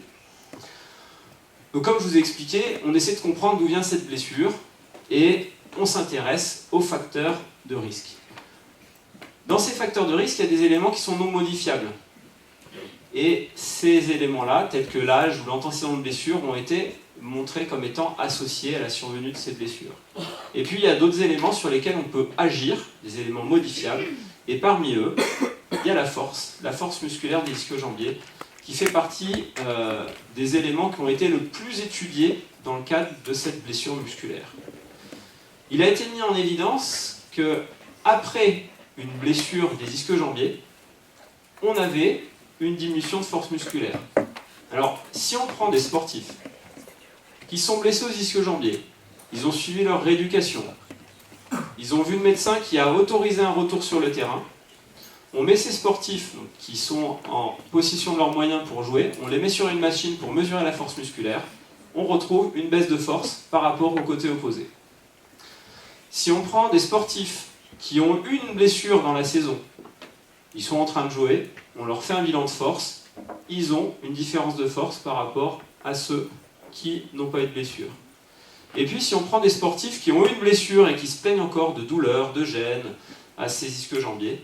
Donc comme je vous ai expliqué, on essaie de comprendre d'où vient cette blessure, et on s'intéresse aux facteurs de risque. Dans ces facteurs de risque, il y a des éléments qui sont non modifiables. Et ces éléments-là, tels que l'âge ou l'intensité de blessure, ont été montrés comme étant associés à la survenue de ces blessures. Et puis il y a d'autres éléments sur lesquels on peut agir, des éléments modifiables, et parmi eux, il y a la force musculaire des ischio-jambiers, qui fait partie des éléments qui ont été le plus étudiés dans le cadre de cette blessure musculaire. Il a été mis en évidence qu'après une blessure des ischio-jambiers, on avait une diminution de force musculaire. Alors, si on prend des sportifs qui sont blessés aux ischio-jambiers, ils ont suivi leur rééducation, ils ont vu le médecin qui a autorisé un retour sur le terrain, on met ces sportifs qui sont en possession de leurs moyens pour jouer, on les met sur une machine pour mesurer la force musculaire, on retrouve une baisse de force par rapport au côté opposé. Si on prend des sportifs qui ont eu une blessure dans la saison, ils sont en train de jouer, on leur fait un bilan de force, ils ont une différence de force par rapport à ceux qui n'ont pas eu de blessure. Et puis si on prend des sportifs qui ont eu une blessure et qui se plaignent encore de douleurs, de gêne à ces ischio-jambiers,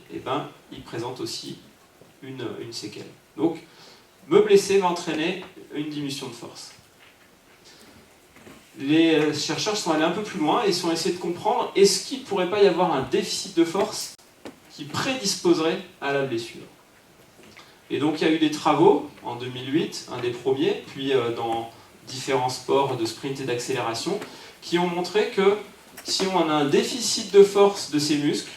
ils présentent aussi une séquelle. Donc, me blesser va entraîner une diminution de force. Les chercheurs sont allés un peu plus loin et ont essayé de comprendre est-ce qu'il ne pourrait pas y avoir un déficit de force qui prédisposerait à la blessure. Et donc il y a eu des travaux en 2008, un des premiers, puis dans différents sports de sprint et d'accélération, qui ont montré que si on a un déficit de force de ces muscles,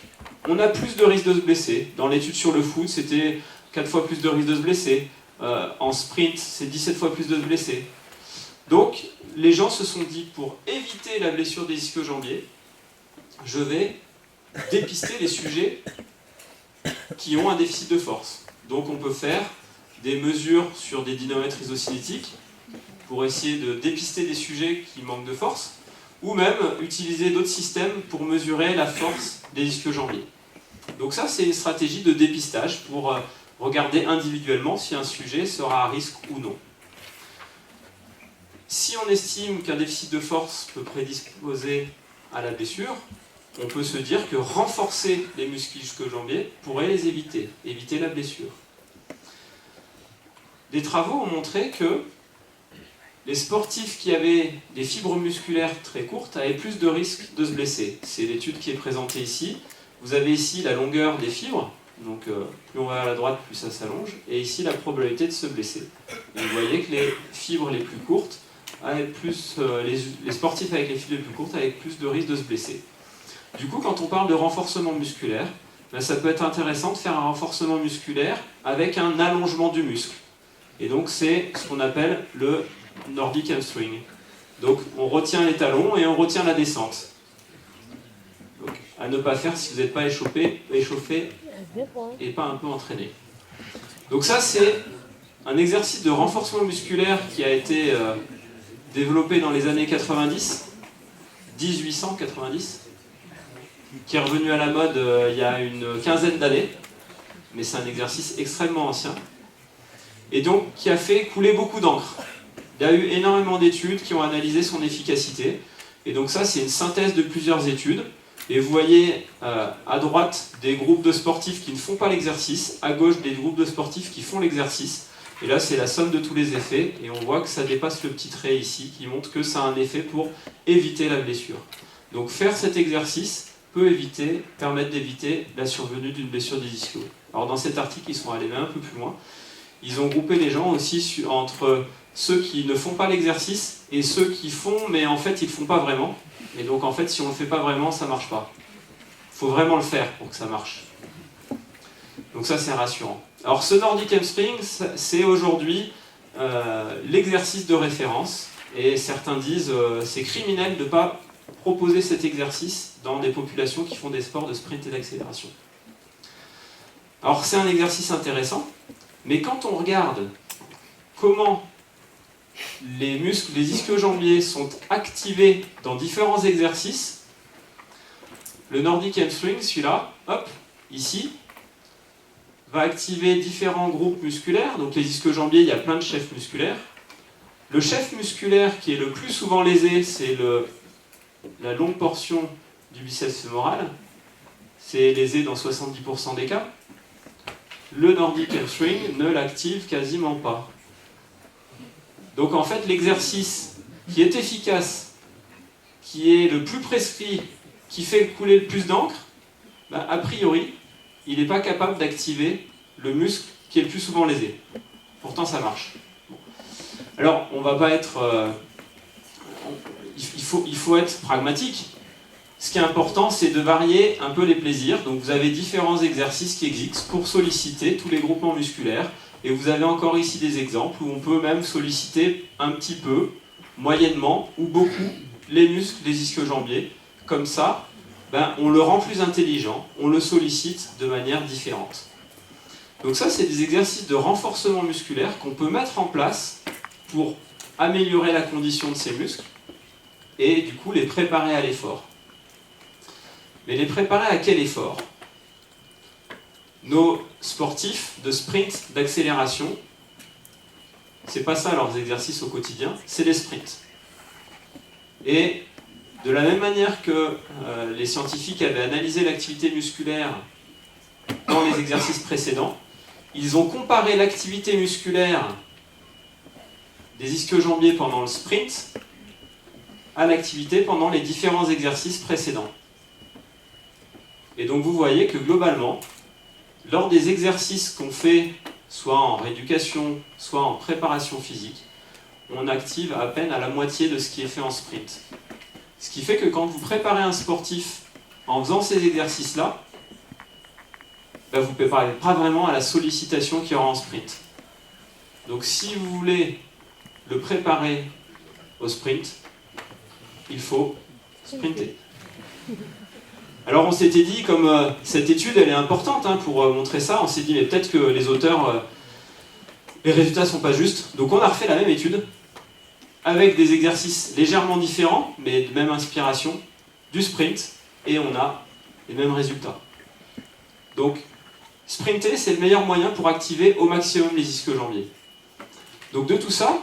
on a plus de risque de se blesser. Dans l'étude sur le foot, c'était 4 fois plus de risque de se blesser. En sprint, c'est 17 fois plus de se blesser. Donc, les gens se sont dit, pour éviter la blessure des ischio-jambiers, je vais dépister les sujets qui ont un déficit de force. Donc on peut faire des mesures sur des dynamètres isocinétiques pour essayer de dépister des sujets qui manquent de force, ou même utiliser d'autres systèmes pour mesurer la force des ischio-jambiers. Donc ça, c'est une stratégie de dépistage pour regarder individuellement si un sujet sera à risque ou non. Si on estime qu'un déficit de force peut prédisposer à la blessure, on peut se dire que renforcer les muscles ischio-jambiers pourrait les éviter la blessure. Des travaux ont montré que les sportifs qui avaient des fibres musculaires très courtes avaient plus de risques de se blesser. C'est l'étude qui est présentée ici. Vous avez ici la longueur des fibres, donc plus on va à la droite, plus ça s'allonge, et ici la probabilité de se blesser. Et vous voyez que les fibres les plus courtes, les sportifs avec les fibres les plus courtes avaient plus de risques de se blesser. Du coup, quand on parle de renforcement musculaire, ben, ça peut être intéressant de faire un renforcement musculaire avec un allongement du muscle. Et donc c'est ce qu'on appelle le Nordic hamstring. Donc on retient les talons et on retient la descente. Donc, à ne pas faire si vous n'êtes pas échauffé et pas un peu entraîné. Donc ça c'est un exercice de renforcement musculaire qui a été développé dans les années 1890, qui est revenu à la mode il y a une quinzaine d'années, mais c'est un exercice extrêmement ancien, et donc qui a fait couler beaucoup d'encre. Il y a eu énormément d'études qui ont analysé son efficacité, et donc ça c'est une synthèse de plusieurs études, et vous voyez à droite des groupes de sportifs qui ne font pas l'exercice, à gauche des groupes de sportifs qui font l'exercice, et là c'est la somme de tous les effets, et on voit que ça dépasse le petit trait ici, qui montre que ça a un effet pour éviter la blessure. Donc faire cet exercice peut permettre d'éviter la survenue d'une blessure des ischios. Alors dans cet article, ils sont allés un peu plus loin. Ils ont groupé les gens aussi entre ceux qui ne font pas l'exercice et ceux qui font, mais en fait ils ne le font pas vraiment. Et donc en fait, si on ne le fait pas vraiment, ça ne marche pas. Il faut vraiment le faire pour que ça marche. Donc ça, c'est rassurant. Alors ce Nordic hamstring, c'est aujourd'hui l'exercice de référence. Et certains disent c'est criminel de ne pas proposer cet exercice dans des populations qui font des sports de sprint et d'accélération. Alors c'est un exercice intéressant, mais quand on regarde comment les muscles des ischio-jambiers sont activés dans différents exercices, le Nordic hamstring, celui-là, hop, ici, va activer différents groupes musculaires. Donc les ischio-jambiers, il y a plein de chefs musculaires. Le chef musculaire qui est le plus souvent lésé, c'est la longue portion du biceps fémoral. C'est lésé dans 70% des cas. Le Nordic hamstring ne l'active quasiment pas. Donc en fait, l'exercice qui est efficace, qui est le plus prescrit, qui fait couler le plus d'encre, ben, a priori, il n'est pas capable d'activer le muscle qui est le plus souvent lésé. Pourtant, ça marche. Bon. Alors, on va pas être... il faut être pragmatique. Ce qui est important, c'est de varier un peu les plaisirs. Donc vous avez différents exercices qui existent pour solliciter tous les groupements musculaires. Et vous avez encore ici des exemples où on peut même solliciter un petit peu, moyennement ou beaucoup, les muscles des ischio-jambiers. Comme ça, ben, on le rend plus intelligent, on le sollicite de manière différente. Donc ça, c'est des exercices de renforcement musculaire qu'on peut mettre en place pour améliorer la condition de ces muscles et du coup les préparer à l'effort. Mais les préparer à quel effort ? Nos sportifs de sprint, d'accélération, c'est pas ça leurs exercices au quotidien, c'est les sprints. Et de la même manière que les scientifiques avaient analysé l'activité musculaire dans les exercices précédents, ils ont comparé l'activité musculaire des ischio-jambiers pendant le sprint à l'activité pendant les différents exercices précédents. Et donc vous voyez que globalement, lors des exercices qu'on fait, soit en rééducation, soit en préparation physique, on active à peine à la moitié de ce qui est fait en sprint. Ce qui fait que quand vous préparez un sportif en faisant ces exercices-là, ben vous ne préparez pas vraiment à la sollicitation qu'il y aura en sprint. Donc si vous voulez le préparer au sprint, il faut sprinter. Alors on s'était dit, comme cette étude elle est importante hein, pour montrer ça, on s'est dit mais peut-être que les auteurs, les résultats ne sont pas justes. Donc on a refait la même étude, avec des exercices légèrement différents, mais de même inspiration, du sprint, et on a les mêmes résultats. Donc sprinter c'est le meilleur moyen pour activer au maximum les ischio-jambiers. Donc de tout ça,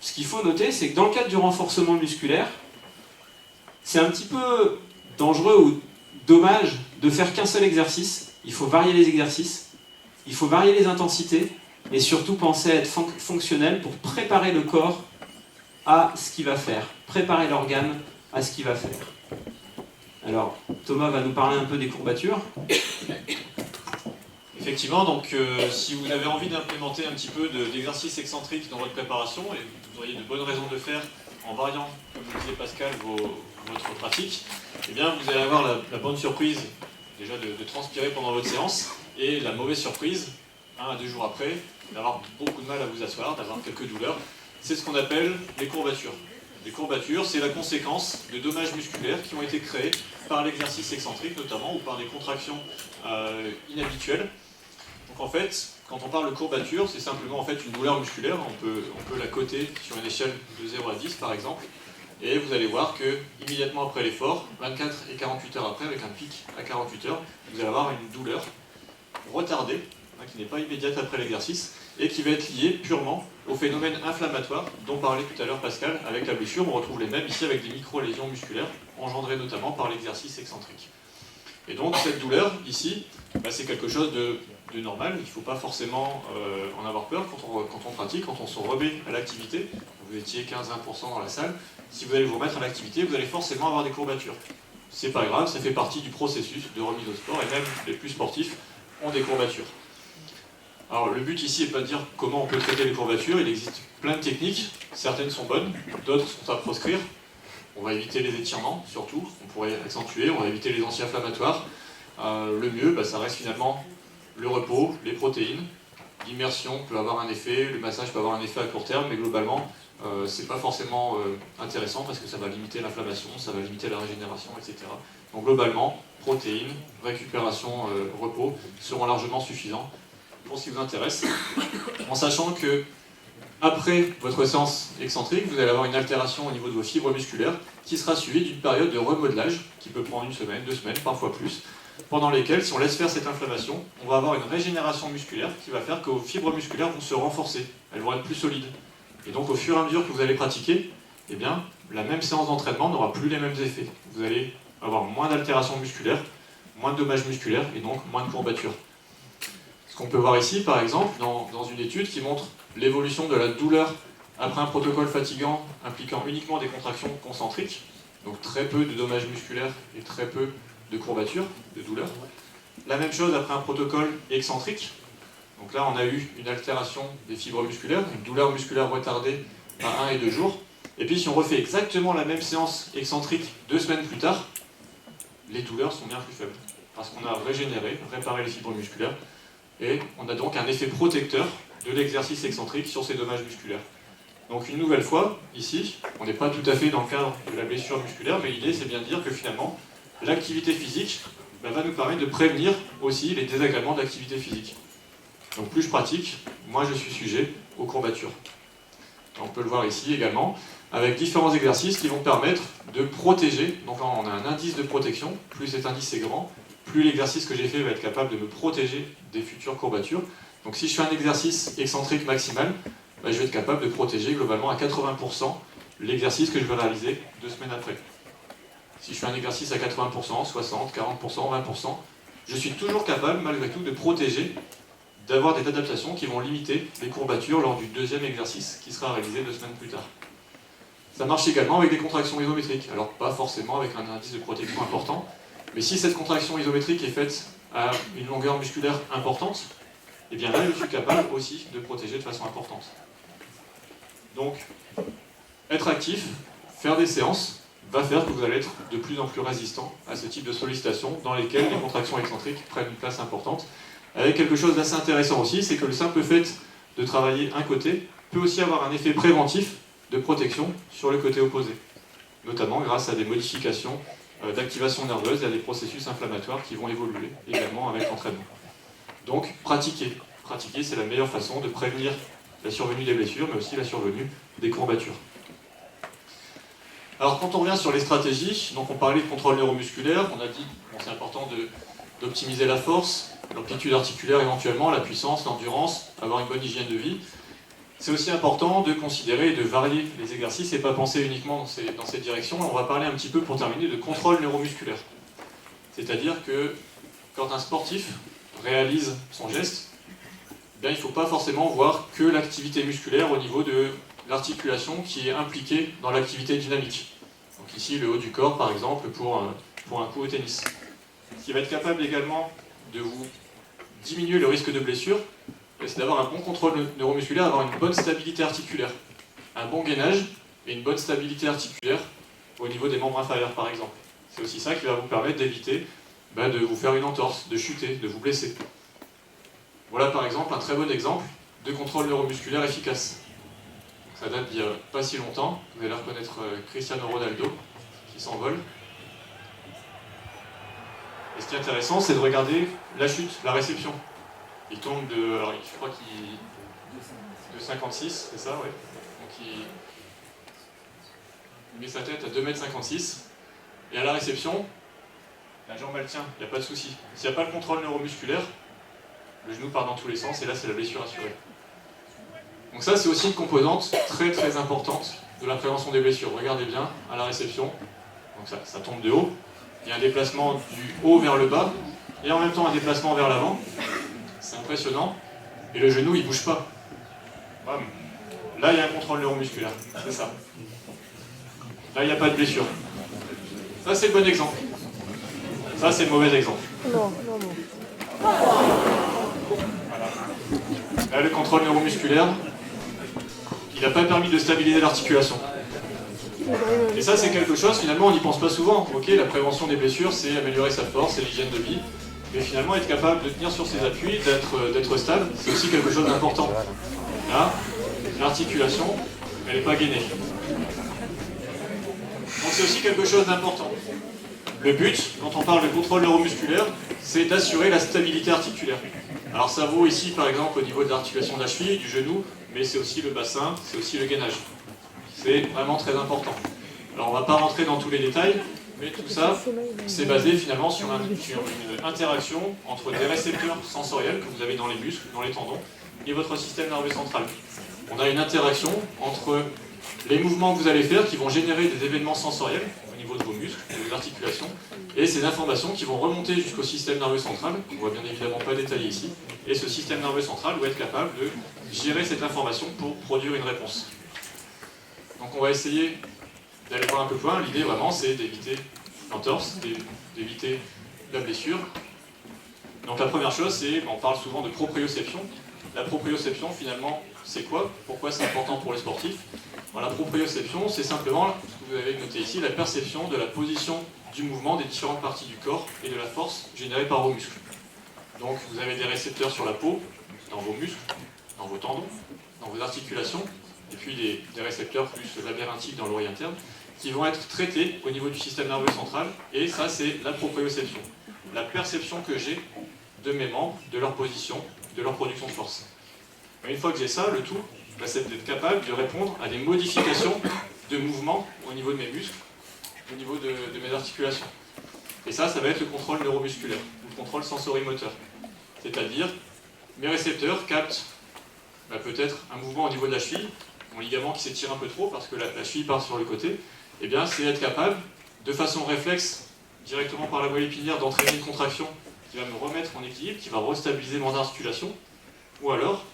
ce qu'il faut noter c'est que dans le cadre du renforcement musculaire, c'est un petit peu dangereux ou dommage de faire qu'un seul exercice. Il faut varier les exercices, il faut varier les intensités, et surtout penser à être fonctionnel pour préparer le corps à ce qu'il va faire, préparer l'organe à ce qu'il va faire. Alors, Thomas va nous parler un peu des courbatures. Effectivement, donc si vous avez envie d'implémenter un petit peu d'exercices excentriques dans votre préparation, et vous auriez de bonnes raisons de le faire en variant, comme le disait Pascal, votre pratique, eh bien vous allez avoir la bonne surprise déjà de transpirer pendant votre séance, et la mauvaise surprise, 1 à 2 jours après, d'avoir beaucoup de mal à vous asseoir, d'avoir quelques douleurs. C'est ce qu'on appelle les courbatures. Les courbatures, c'est la conséquence de dommages musculaires qui ont été créés par l'exercice excentrique notamment, ou par des contractions inhabituelles. Donc en fait, quand on parle de courbature, c'est simplement en fait une douleur musculaire. On peut la coter sur une échelle de 0 à 10 par exemple. Et vous allez voir que immédiatement après l'effort, 24 et 48 heures après, avec un pic à 48 heures, vous allez avoir une douleur retardée, qui n'est pas immédiate après l'exercice, et qui va être liée purement au phénomène inflammatoire dont parlait tout à l'heure Pascal avec la blessure. On retrouve les mêmes ici avec des micro-lésions musculaires engendrées notamment par l'exercice excentrique. Et donc cette douleur ici, c'est quelque chose de normal. Il ne faut pas forcément en avoir peur quand on pratique, quand on se remet à l'activité. Vous étiez 15-20% dans la salle. Si vous allez vous remettre à l'activité, vous allez forcément avoir des courbatures. C'est pas grave, ça fait partie du processus de remise au sport, et même les plus sportifs ont des courbatures. Alors le but ici n'est pas de dire comment on peut traiter les courbatures, il existe plein de techniques, certaines sont bonnes, d'autres sont à proscrire. On va éviter les étirements surtout, on pourrait accentuer, on va éviter les anti-inflammatoires. Le mieux, ça reste finalement le repos, les protéines. L'immersion peut avoir un effet, le massage peut avoir un effet à court terme, mais globalement, c'est pas forcément intéressant parce que ça va limiter l'inflammation, ça va limiter la régénération, etc. Donc globalement, protéines, récupération, repos seront largement suffisants pour ce qui vous intéresse, en sachant que après votre séance excentrique, vous allez avoir une altération au niveau de vos fibres musculaires qui sera suivie d'une période de remodelage qui peut prendre 1 semaine, 2 semaines, parfois plus, pendant lesquelles, si on laisse faire cette inflammation, on va avoir une régénération musculaire qui va faire que vos fibres musculaires vont se renforcer, elles vont être plus solides. Et donc au fur et à mesure que vous allez pratiquer, eh bien, la même séance d'entraînement n'aura plus les mêmes effets. Vous allez avoir moins d'altération musculaire, moins de dommages musculaires et donc moins de courbatures. Ce qu'on peut voir ici, par exemple, dans une étude qui montre l'évolution de la douleur après un protocole fatigant impliquant uniquement des contractions concentriques, donc très peu de dommages musculaires et très peu de courbatures, de douleurs. La même chose après un protocole excentrique. Donc là, on a eu une altération des fibres musculaires, une douleur musculaire retardée à 1 et 2 jours. Et puis si on refait exactement la même séance excentrique 2 semaines plus tard, les douleurs sont bien plus faibles. Parce qu'on a régénéré, réparé les fibres musculaires, et on a donc un effet protecteur de l'exercice excentrique sur ces dommages musculaires. Donc une nouvelle fois, ici, on n'est pas tout à fait dans le cadre de la blessure musculaire, mais l'idée c'est bien de dire que finalement, l'activité physique va nous permettre de prévenir aussi les désagréments de l'activité physique. Donc plus je pratique, moins je suis sujet aux courbatures. On peut le voir ici également, avec différents exercices qui vont permettre de protéger. Donc là on a un indice de protection, plus cet indice est grand, plus l'exercice que j'ai fait va être capable de me protéger des futures courbatures. Donc si je fais un exercice excentrique maximal, je vais être capable de protéger globalement à 80% l'exercice que je vais réaliser 2 semaines après. Si je fais un exercice à 80%, 60%, 40%, 20%, je suis toujours capable malgré tout de protéger, d'avoir des adaptations qui vont limiter les courbatures lors du 2e exercice qui sera réalisé 2 semaines plus tard. Ça marche également avec des contractions isométriques, alors pas forcément avec un indice de protection important, mais si cette contraction isométrique est faite à une longueur musculaire importante, et bien là je suis capable aussi de protéger de façon importante. Donc, être actif, faire des séances, va faire que vous allez être de plus en plus résistant à ce type de sollicitations dans lesquelles les contractions excentriques prennent une place importante. Avec quelque chose d'assez intéressant aussi, c'est que le simple fait de travailler un côté peut aussi avoir un effet préventif de protection sur le côté opposé, notamment grâce à des modifications d'activation nerveuse, il y a des processus inflammatoires qui vont évoluer également avec l'entraînement. Donc, pratiquer. Pratiquer, c'est la meilleure façon de prévenir la survenue des blessures, mais aussi la survenue des courbatures. Alors, quand on revient sur les stratégies, donc on parlait de contrôle neuromusculaire, on a dit que c'est important d'optimiser la force, l'amplitude articulaire éventuellement, la puissance, l'endurance, avoir une bonne hygiène de vie. C'est aussi important de considérer et de varier les exercices et pas penser uniquement dans cette direction. On va parler un petit peu, pour terminer, de contrôle neuromusculaire. C'est-à-dire que quand un sportif réalise son geste, il ne faut pas forcément voir que l'activité musculaire au niveau de l'articulation qui est impliquée dans l'activité dynamique. Donc ici, le haut du corps, par exemple, pour un coup au tennis. Ce qui va être capable également de vous diminuer le risque de blessure, c'est d'avoir un bon contrôle neuromusculaire, avoir une bonne stabilité articulaire, un bon gainage et une bonne stabilité articulaire au niveau des membres inférieurs, par exemple. C'est aussi ça qui va vous permettre d'éviter de vous faire une entorse, de chuter, de vous blesser. Voilà par exemple un très bon exemple de contrôle neuromusculaire efficace. Ça date d'il n'y a pas si longtemps. Vous allez reconnaître Cristiano Ronaldo qui s'envole. Et ce qui est intéressant, c'est de regarder la chute, la réception. Il tombe de, alors je crois qu'il de 56, c'est ça, ouais. Donc il met sa tête à 2,56 m. Et à la réception, la jambe elle tient, il n'y a pas de souci. S'il n'y a pas le contrôle neuromusculaire, le genou part dans tous les sens et là c'est la blessure assurée. Donc ça c'est aussi une composante très très importante de la prévention des blessures. Regardez bien, à la réception, donc ça tombe de haut, il y a un déplacement du haut vers le bas et en même temps un déplacement vers l'avant. C'est impressionnant. Et le genou il bouge pas. Bam. Là il y a un contrôle neuromusculaire, c'est ça. Là il n'y a pas de blessure. Ça c'est le bon exemple. Ça c'est le mauvais exemple. Non. Voilà. Là, le contrôle neuromusculaire, il n'a pas permis de stabiliser l'articulation. Et ça, c'est quelque chose, finalement, on n'y pense pas souvent. Ok, la prévention des blessures, c'est améliorer sa force, c'est l'hygiène de vie. Mais finalement, être capable de tenir sur ses appuis, d'être stable, c'est aussi quelque chose d'important. Là, l'articulation, elle n'est pas gainée. Donc c'est aussi quelque chose d'important. Le but, quand on parle de contrôle neuromusculaire, c'est d'assurer la stabilité articulaire. Alors ça vaut ici par exemple au niveau de l'articulation de la cheville, du genou, mais c'est aussi le bassin, c'est aussi le gainage. C'est vraiment très important. Alors on ne va pas rentrer dans tous les détails, mais tout ça, c'est basé finalement sur une interaction entre des récepteurs sensoriels que vous avez dans les muscles, dans les tendons, et votre système nerveux central. On a une interaction entre les mouvements que vous allez faire qui vont générer des événements sensoriels au niveau de vos muscles, de vos articulations, et ces informations qui vont remonter jusqu'au système nerveux central, qu'on ne voit bien évidemment pas détaillé ici, et ce système nerveux central doit être capable de gérer cette information pour produire une réponse. Donc on va essayer d'aller voir un peu plus loin. L'idée vraiment c'est d'éviter l'entorse, d'éviter la blessure. Donc la première chose c'est, on parle souvent de proprioception. La proprioception finalement c'est quoi? Pourquoi c'est important pour les sportifs? La proprioception, c'est simplement, ce que vous avez noté ici, la perception de la position du mouvement des différentes parties du corps et de la force générée par vos muscles. Donc vous avez des récepteurs sur la peau, dans vos muscles, dans vos tendons, dans vos articulations, et puis des récepteurs plus labyrinthiques dans l'oreille interne, qui vont être traités au niveau du système nerveux central, et ça c'est la proprioception. La perception que j'ai de mes membres, de leur position, de leur production de force. Et une fois que j'ai ça, le tout, c'est d'être capable de répondre à des modifications de mouvement au niveau de mes muscles, au niveau de mes articulations. Et ça va être le contrôle neuromusculaire, le contrôle sensorimoteur. C'est-à-dire, mes récepteurs captent peut-être un mouvement au niveau de la cheville, mon ligament qui s'étire un peu trop parce que la cheville part sur le côté, et bien c'est être capable, de façon réflexe, directement par la moelle épinière, d'entraîner une contraction qui va me remettre en équilibre, qui va restabiliser mon articulation, ou alors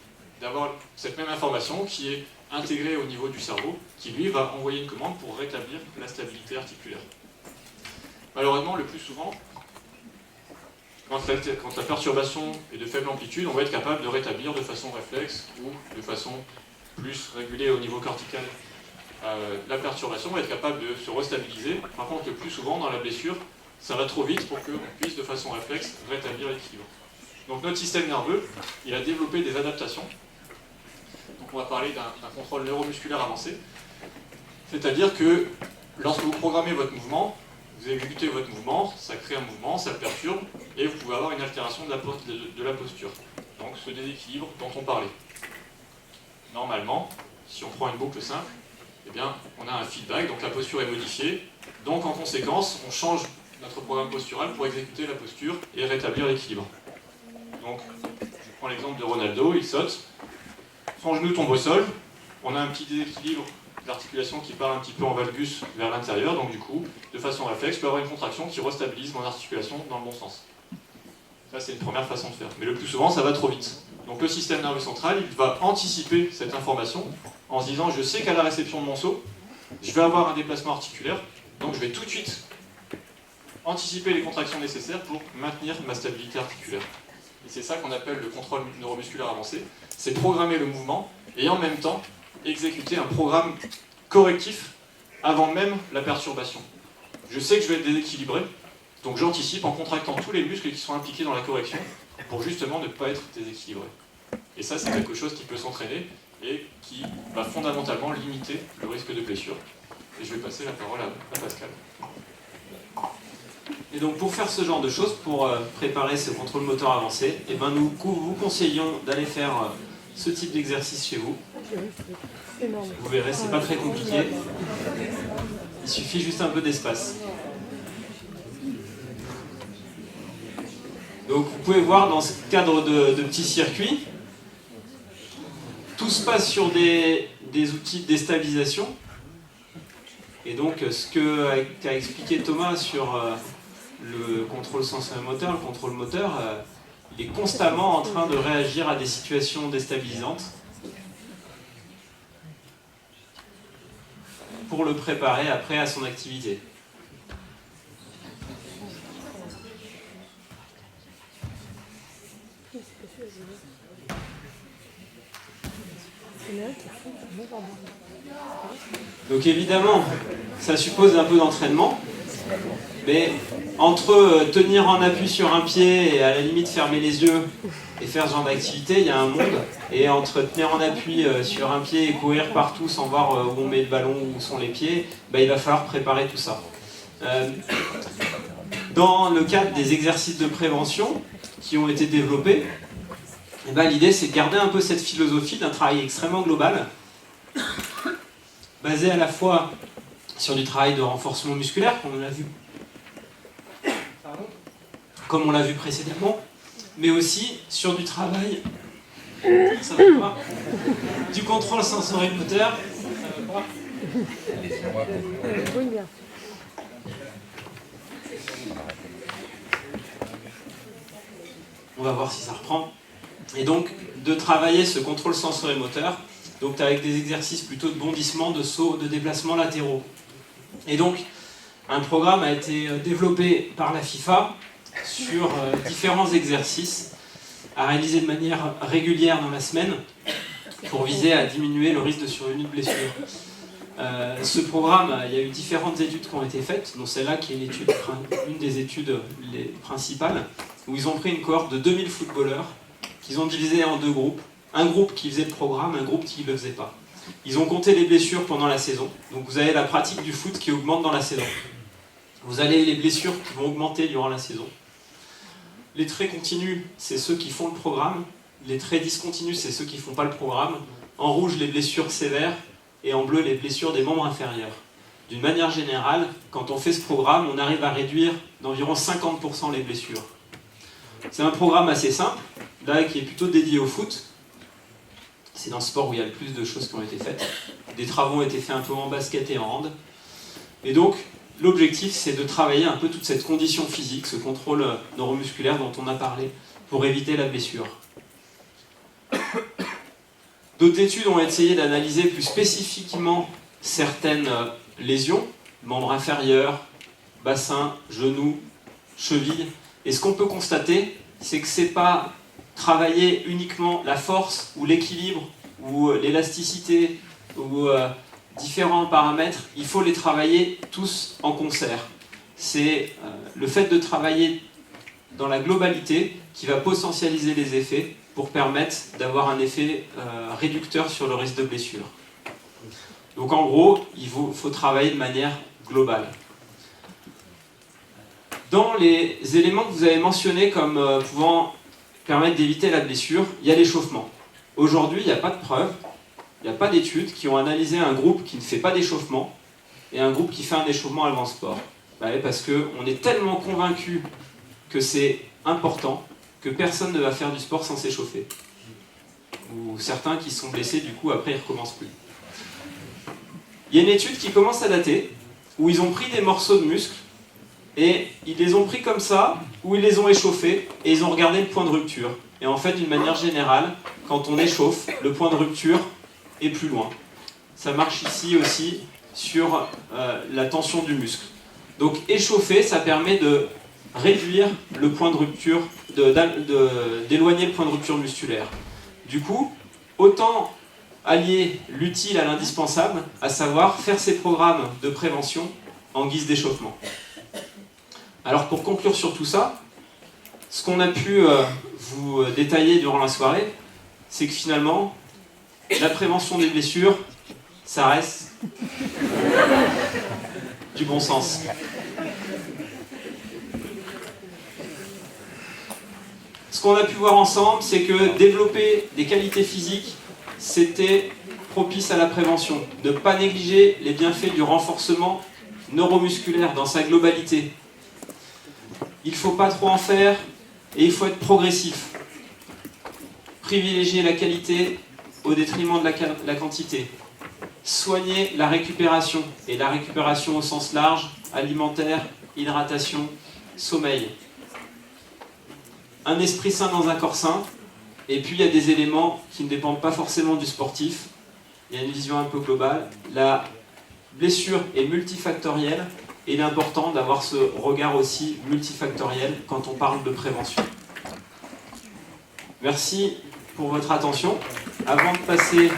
d'avoir cette même information qui est intégrée au niveau du cerveau, qui lui va envoyer une commande pour rétablir la stabilité articulaire. Malheureusement, le plus souvent, quand la perturbation est de faible amplitude, on va être capable de rétablir de façon réflexe ou de façon plus régulée au niveau cortical la perturbation, on va être capable de se restabiliser. Par contre, le plus souvent, dans la blessure, ça va trop vite pour qu'on puisse de façon réflexe rétablir l'équilibre. Donc notre système nerveux, il a développé des adaptations. Donc on va parler d'un contrôle neuromusculaire avancé. C'est-à-dire que lorsque vous programmez votre mouvement, Vous exécutez votre mouvement, ça crée un mouvement, ça le perturbe, et vous pouvez avoir une altération de la posture. Donc ce déséquilibre dont on parlait. Normalement, si on prend une boucle simple, eh bien, on a un feedback, donc la posture est modifiée. Donc en conséquence, on change notre programme postural pour exécuter la posture et rétablir l'équilibre. Donc, je prends l'exemple de Ronaldo, il saute, son genou tombe au sol, on a un petit déséquilibre d'articulation qui part un petit peu en valgus vers l'intérieur, donc du coup, de façon réflexe, je peux avoir une contraction qui restabilise mon articulation dans le bon sens. Ça, c'est une première façon de faire. Mais le plus souvent, ça va trop vite. Donc le système nerveux central, il va anticiper cette information en se disant, je sais qu'à la réception de mon saut, je vais avoir un déplacement articulaire, donc je vais tout de suite anticiper les contractions nécessaires pour maintenir ma stabilité articulaire. Et c'est ça qu'on appelle le contrôle neuromusculaire avancé, c'est programmer le mouvement et en même temps exécuter un programme correctif avant même la perturbation. Je sais que je vais être déséquilibré, donc j'anticipe en contractant tous les muscles qui sont impliqués dans la correction pour justement ne pas être déséquilibré. Et ça, c'est quelque chose qui peut s'entraîner et qui va fondamentalement limiter le risque de blessure. Et je vais passer la parole à Pascal. Et donc pour faire ce genre de choses, pour préparer ce contrôle moteur avancé, eh ben nous vous conseillons d'aller faire ce type d'exercice chez vous. Vous verrez, c'est pas très compliqué. Il suffit juste un peu d'espace. Donc vous pouvez voir dans ce cadre de petits circuits, tout se passe sur des outils de déstabilisation. Et donc ce qu'a expliqué Thomas sur le contrôle sensorimoteur, le contrôle moteur, il est constamment en train de réagir à des situations déstabilisantes pour le préparer après à son activité. Donc évidemment, ça suppose un peu d'entraînement, mais entre tenir en appui sur un pied et à la limite fermer les yeux et faire ce genre d'activité, il y a un monde. Et entre tenir en appui sur un pied et courir partout sans voir où on met le ballon, où sont les pieds, il va falloir préparer tout ça. Dans le cadre des exercices de prévention qui ont été développés, l'idée c'est de garder un peu cette philosophie d'un travail extrêmement global, basé à la fois sur du travail de renforcement musculaire, comme on l'a vu précédemment, mais aussi sur du travail du contrôle sensorimoteur. On va voir si ça reprend. Et donc, de travailler ce contrôle sensorimoteur, donc avec des exercices plutôt de bondissement, de saut, de déplacements latéraux. Et donc, un programme a été développé par la FIFA sur différents exercices à réaliser de manière régulière dans la semaine pour viser à diminuer le risque de survenue de blessures. Ce programme, il y a eu différentes études qui ont été faites, dont celle-là qui est une des études principales, où ils ont pris une cohorte de 2000 footballeurs qu'ils ont divisé en deux groupes. Un groupe qui faisait le programme, un groupe qui ne le faisait pas. Ils ont compté les blessures pendant la saison. Donc vous avez la pratique du foot qui augmente dans la saison. Vous avez les blessures qui vont augmenter durant la saison. Les traits continus, c'est ceux qui font le programme. Les traits discontinus, c'est ceux qui ne font pas le programme. En rouge, les blessures sévères. Et en bleu, les blessures des membres inférieurs. D'une manière générale, quand on fait ce programme, on arrive à réduire d'environ 50% les blessures. C'est un programme assez simple, là qui est plutôt dédié au foot. C'est dans le sport où il y a le plus de choses qui ont été faites. Des travaux ont été faits un peu en basket et en hand. Et donc, l'objectif, c'est de travailler un peu toute cette condition physique, ce contrôle neuromusculaire dont on a parlé, pour éviter la blessure. D'autres études ont essayé d'analyser plus spécifiquement certaines lésions, membres inférieurs, bassin, genoux, chevilles. Et ce qu'on peut constater, c'est que ce n'est pas travailler uniquement la force ou l'équilibre ou l'élasticité ou différents paramètres, il faut les travailler tous en concert. C'est le fait de travailler dans la globalité qui va potentialiser les effets pour permettre d'avoir un effet réducteur sur le risque de blessure. Donc en gros, il faut travailler de manière globale. Dans les éléments que vous avez mentionnés comme pouvant permettre d'éviter la blessure, il y a l'échauffement. Aujourd'hui, il n'y a pas de preuves, il n'y a pas d'études qui ont analysé un groupe qui ne fait pas d'échauffement et un groupe qui fait un échauffement avant le sport. Parce qu'on est tellement convaincu que c'est important que personne ne va faire du sport sans s'échauffer. Ou certains qui sont blessés, du coup, après, ils ne recommencent plus. Il y a une étude qui commence à dater, où ils ont pris des morceaux de muscles, et ils les ont pris comme ça, où ils les ont échauffés, et ils ont regardé le point de rupture. Et en fait, d'une manière générale, quand on échauffe, le point de rupture est plus loin. Ça marche ici aussi sur la tension du muscle. Donc échauffer, ça permet de réduire le point de rupture, d'éloigner le point de rupture musculaire. Du coup, autant allier l'utile à l'indispensable, à savoir faire ces programmes de prévention en guise d'échauffement. Alors pour conclure sur tout ça, ce qu'on a pu vous détailler durant la soirée, c'est que finalement, la prévention des blessures, ça reste du bon sens. Ce qu'on a pu voir ensemble, c'est que développer des qualités physiques, c'était propice à la prévention. Ne pas négliger les bienfaits du renforcement neuromusculaire dans sa globalité. Il ne faut pas trop en faire et il faut être progressif. Privilégier la qualité au détriment de la quantité. Soigner la récupération, et la récupération au sens large, alimentaire, hydratation, sommeil. Un esprit sain dans un corps sain, et puis il y a des éléments qui ne dépendent pas forcément du sportif. Il y a une vision un peu globale. La blessure est multifactorielle, et il est important d'avoir ce regard aussi multifactoriel quand on parle de prévention. Merci pour votre attention. Avant de passer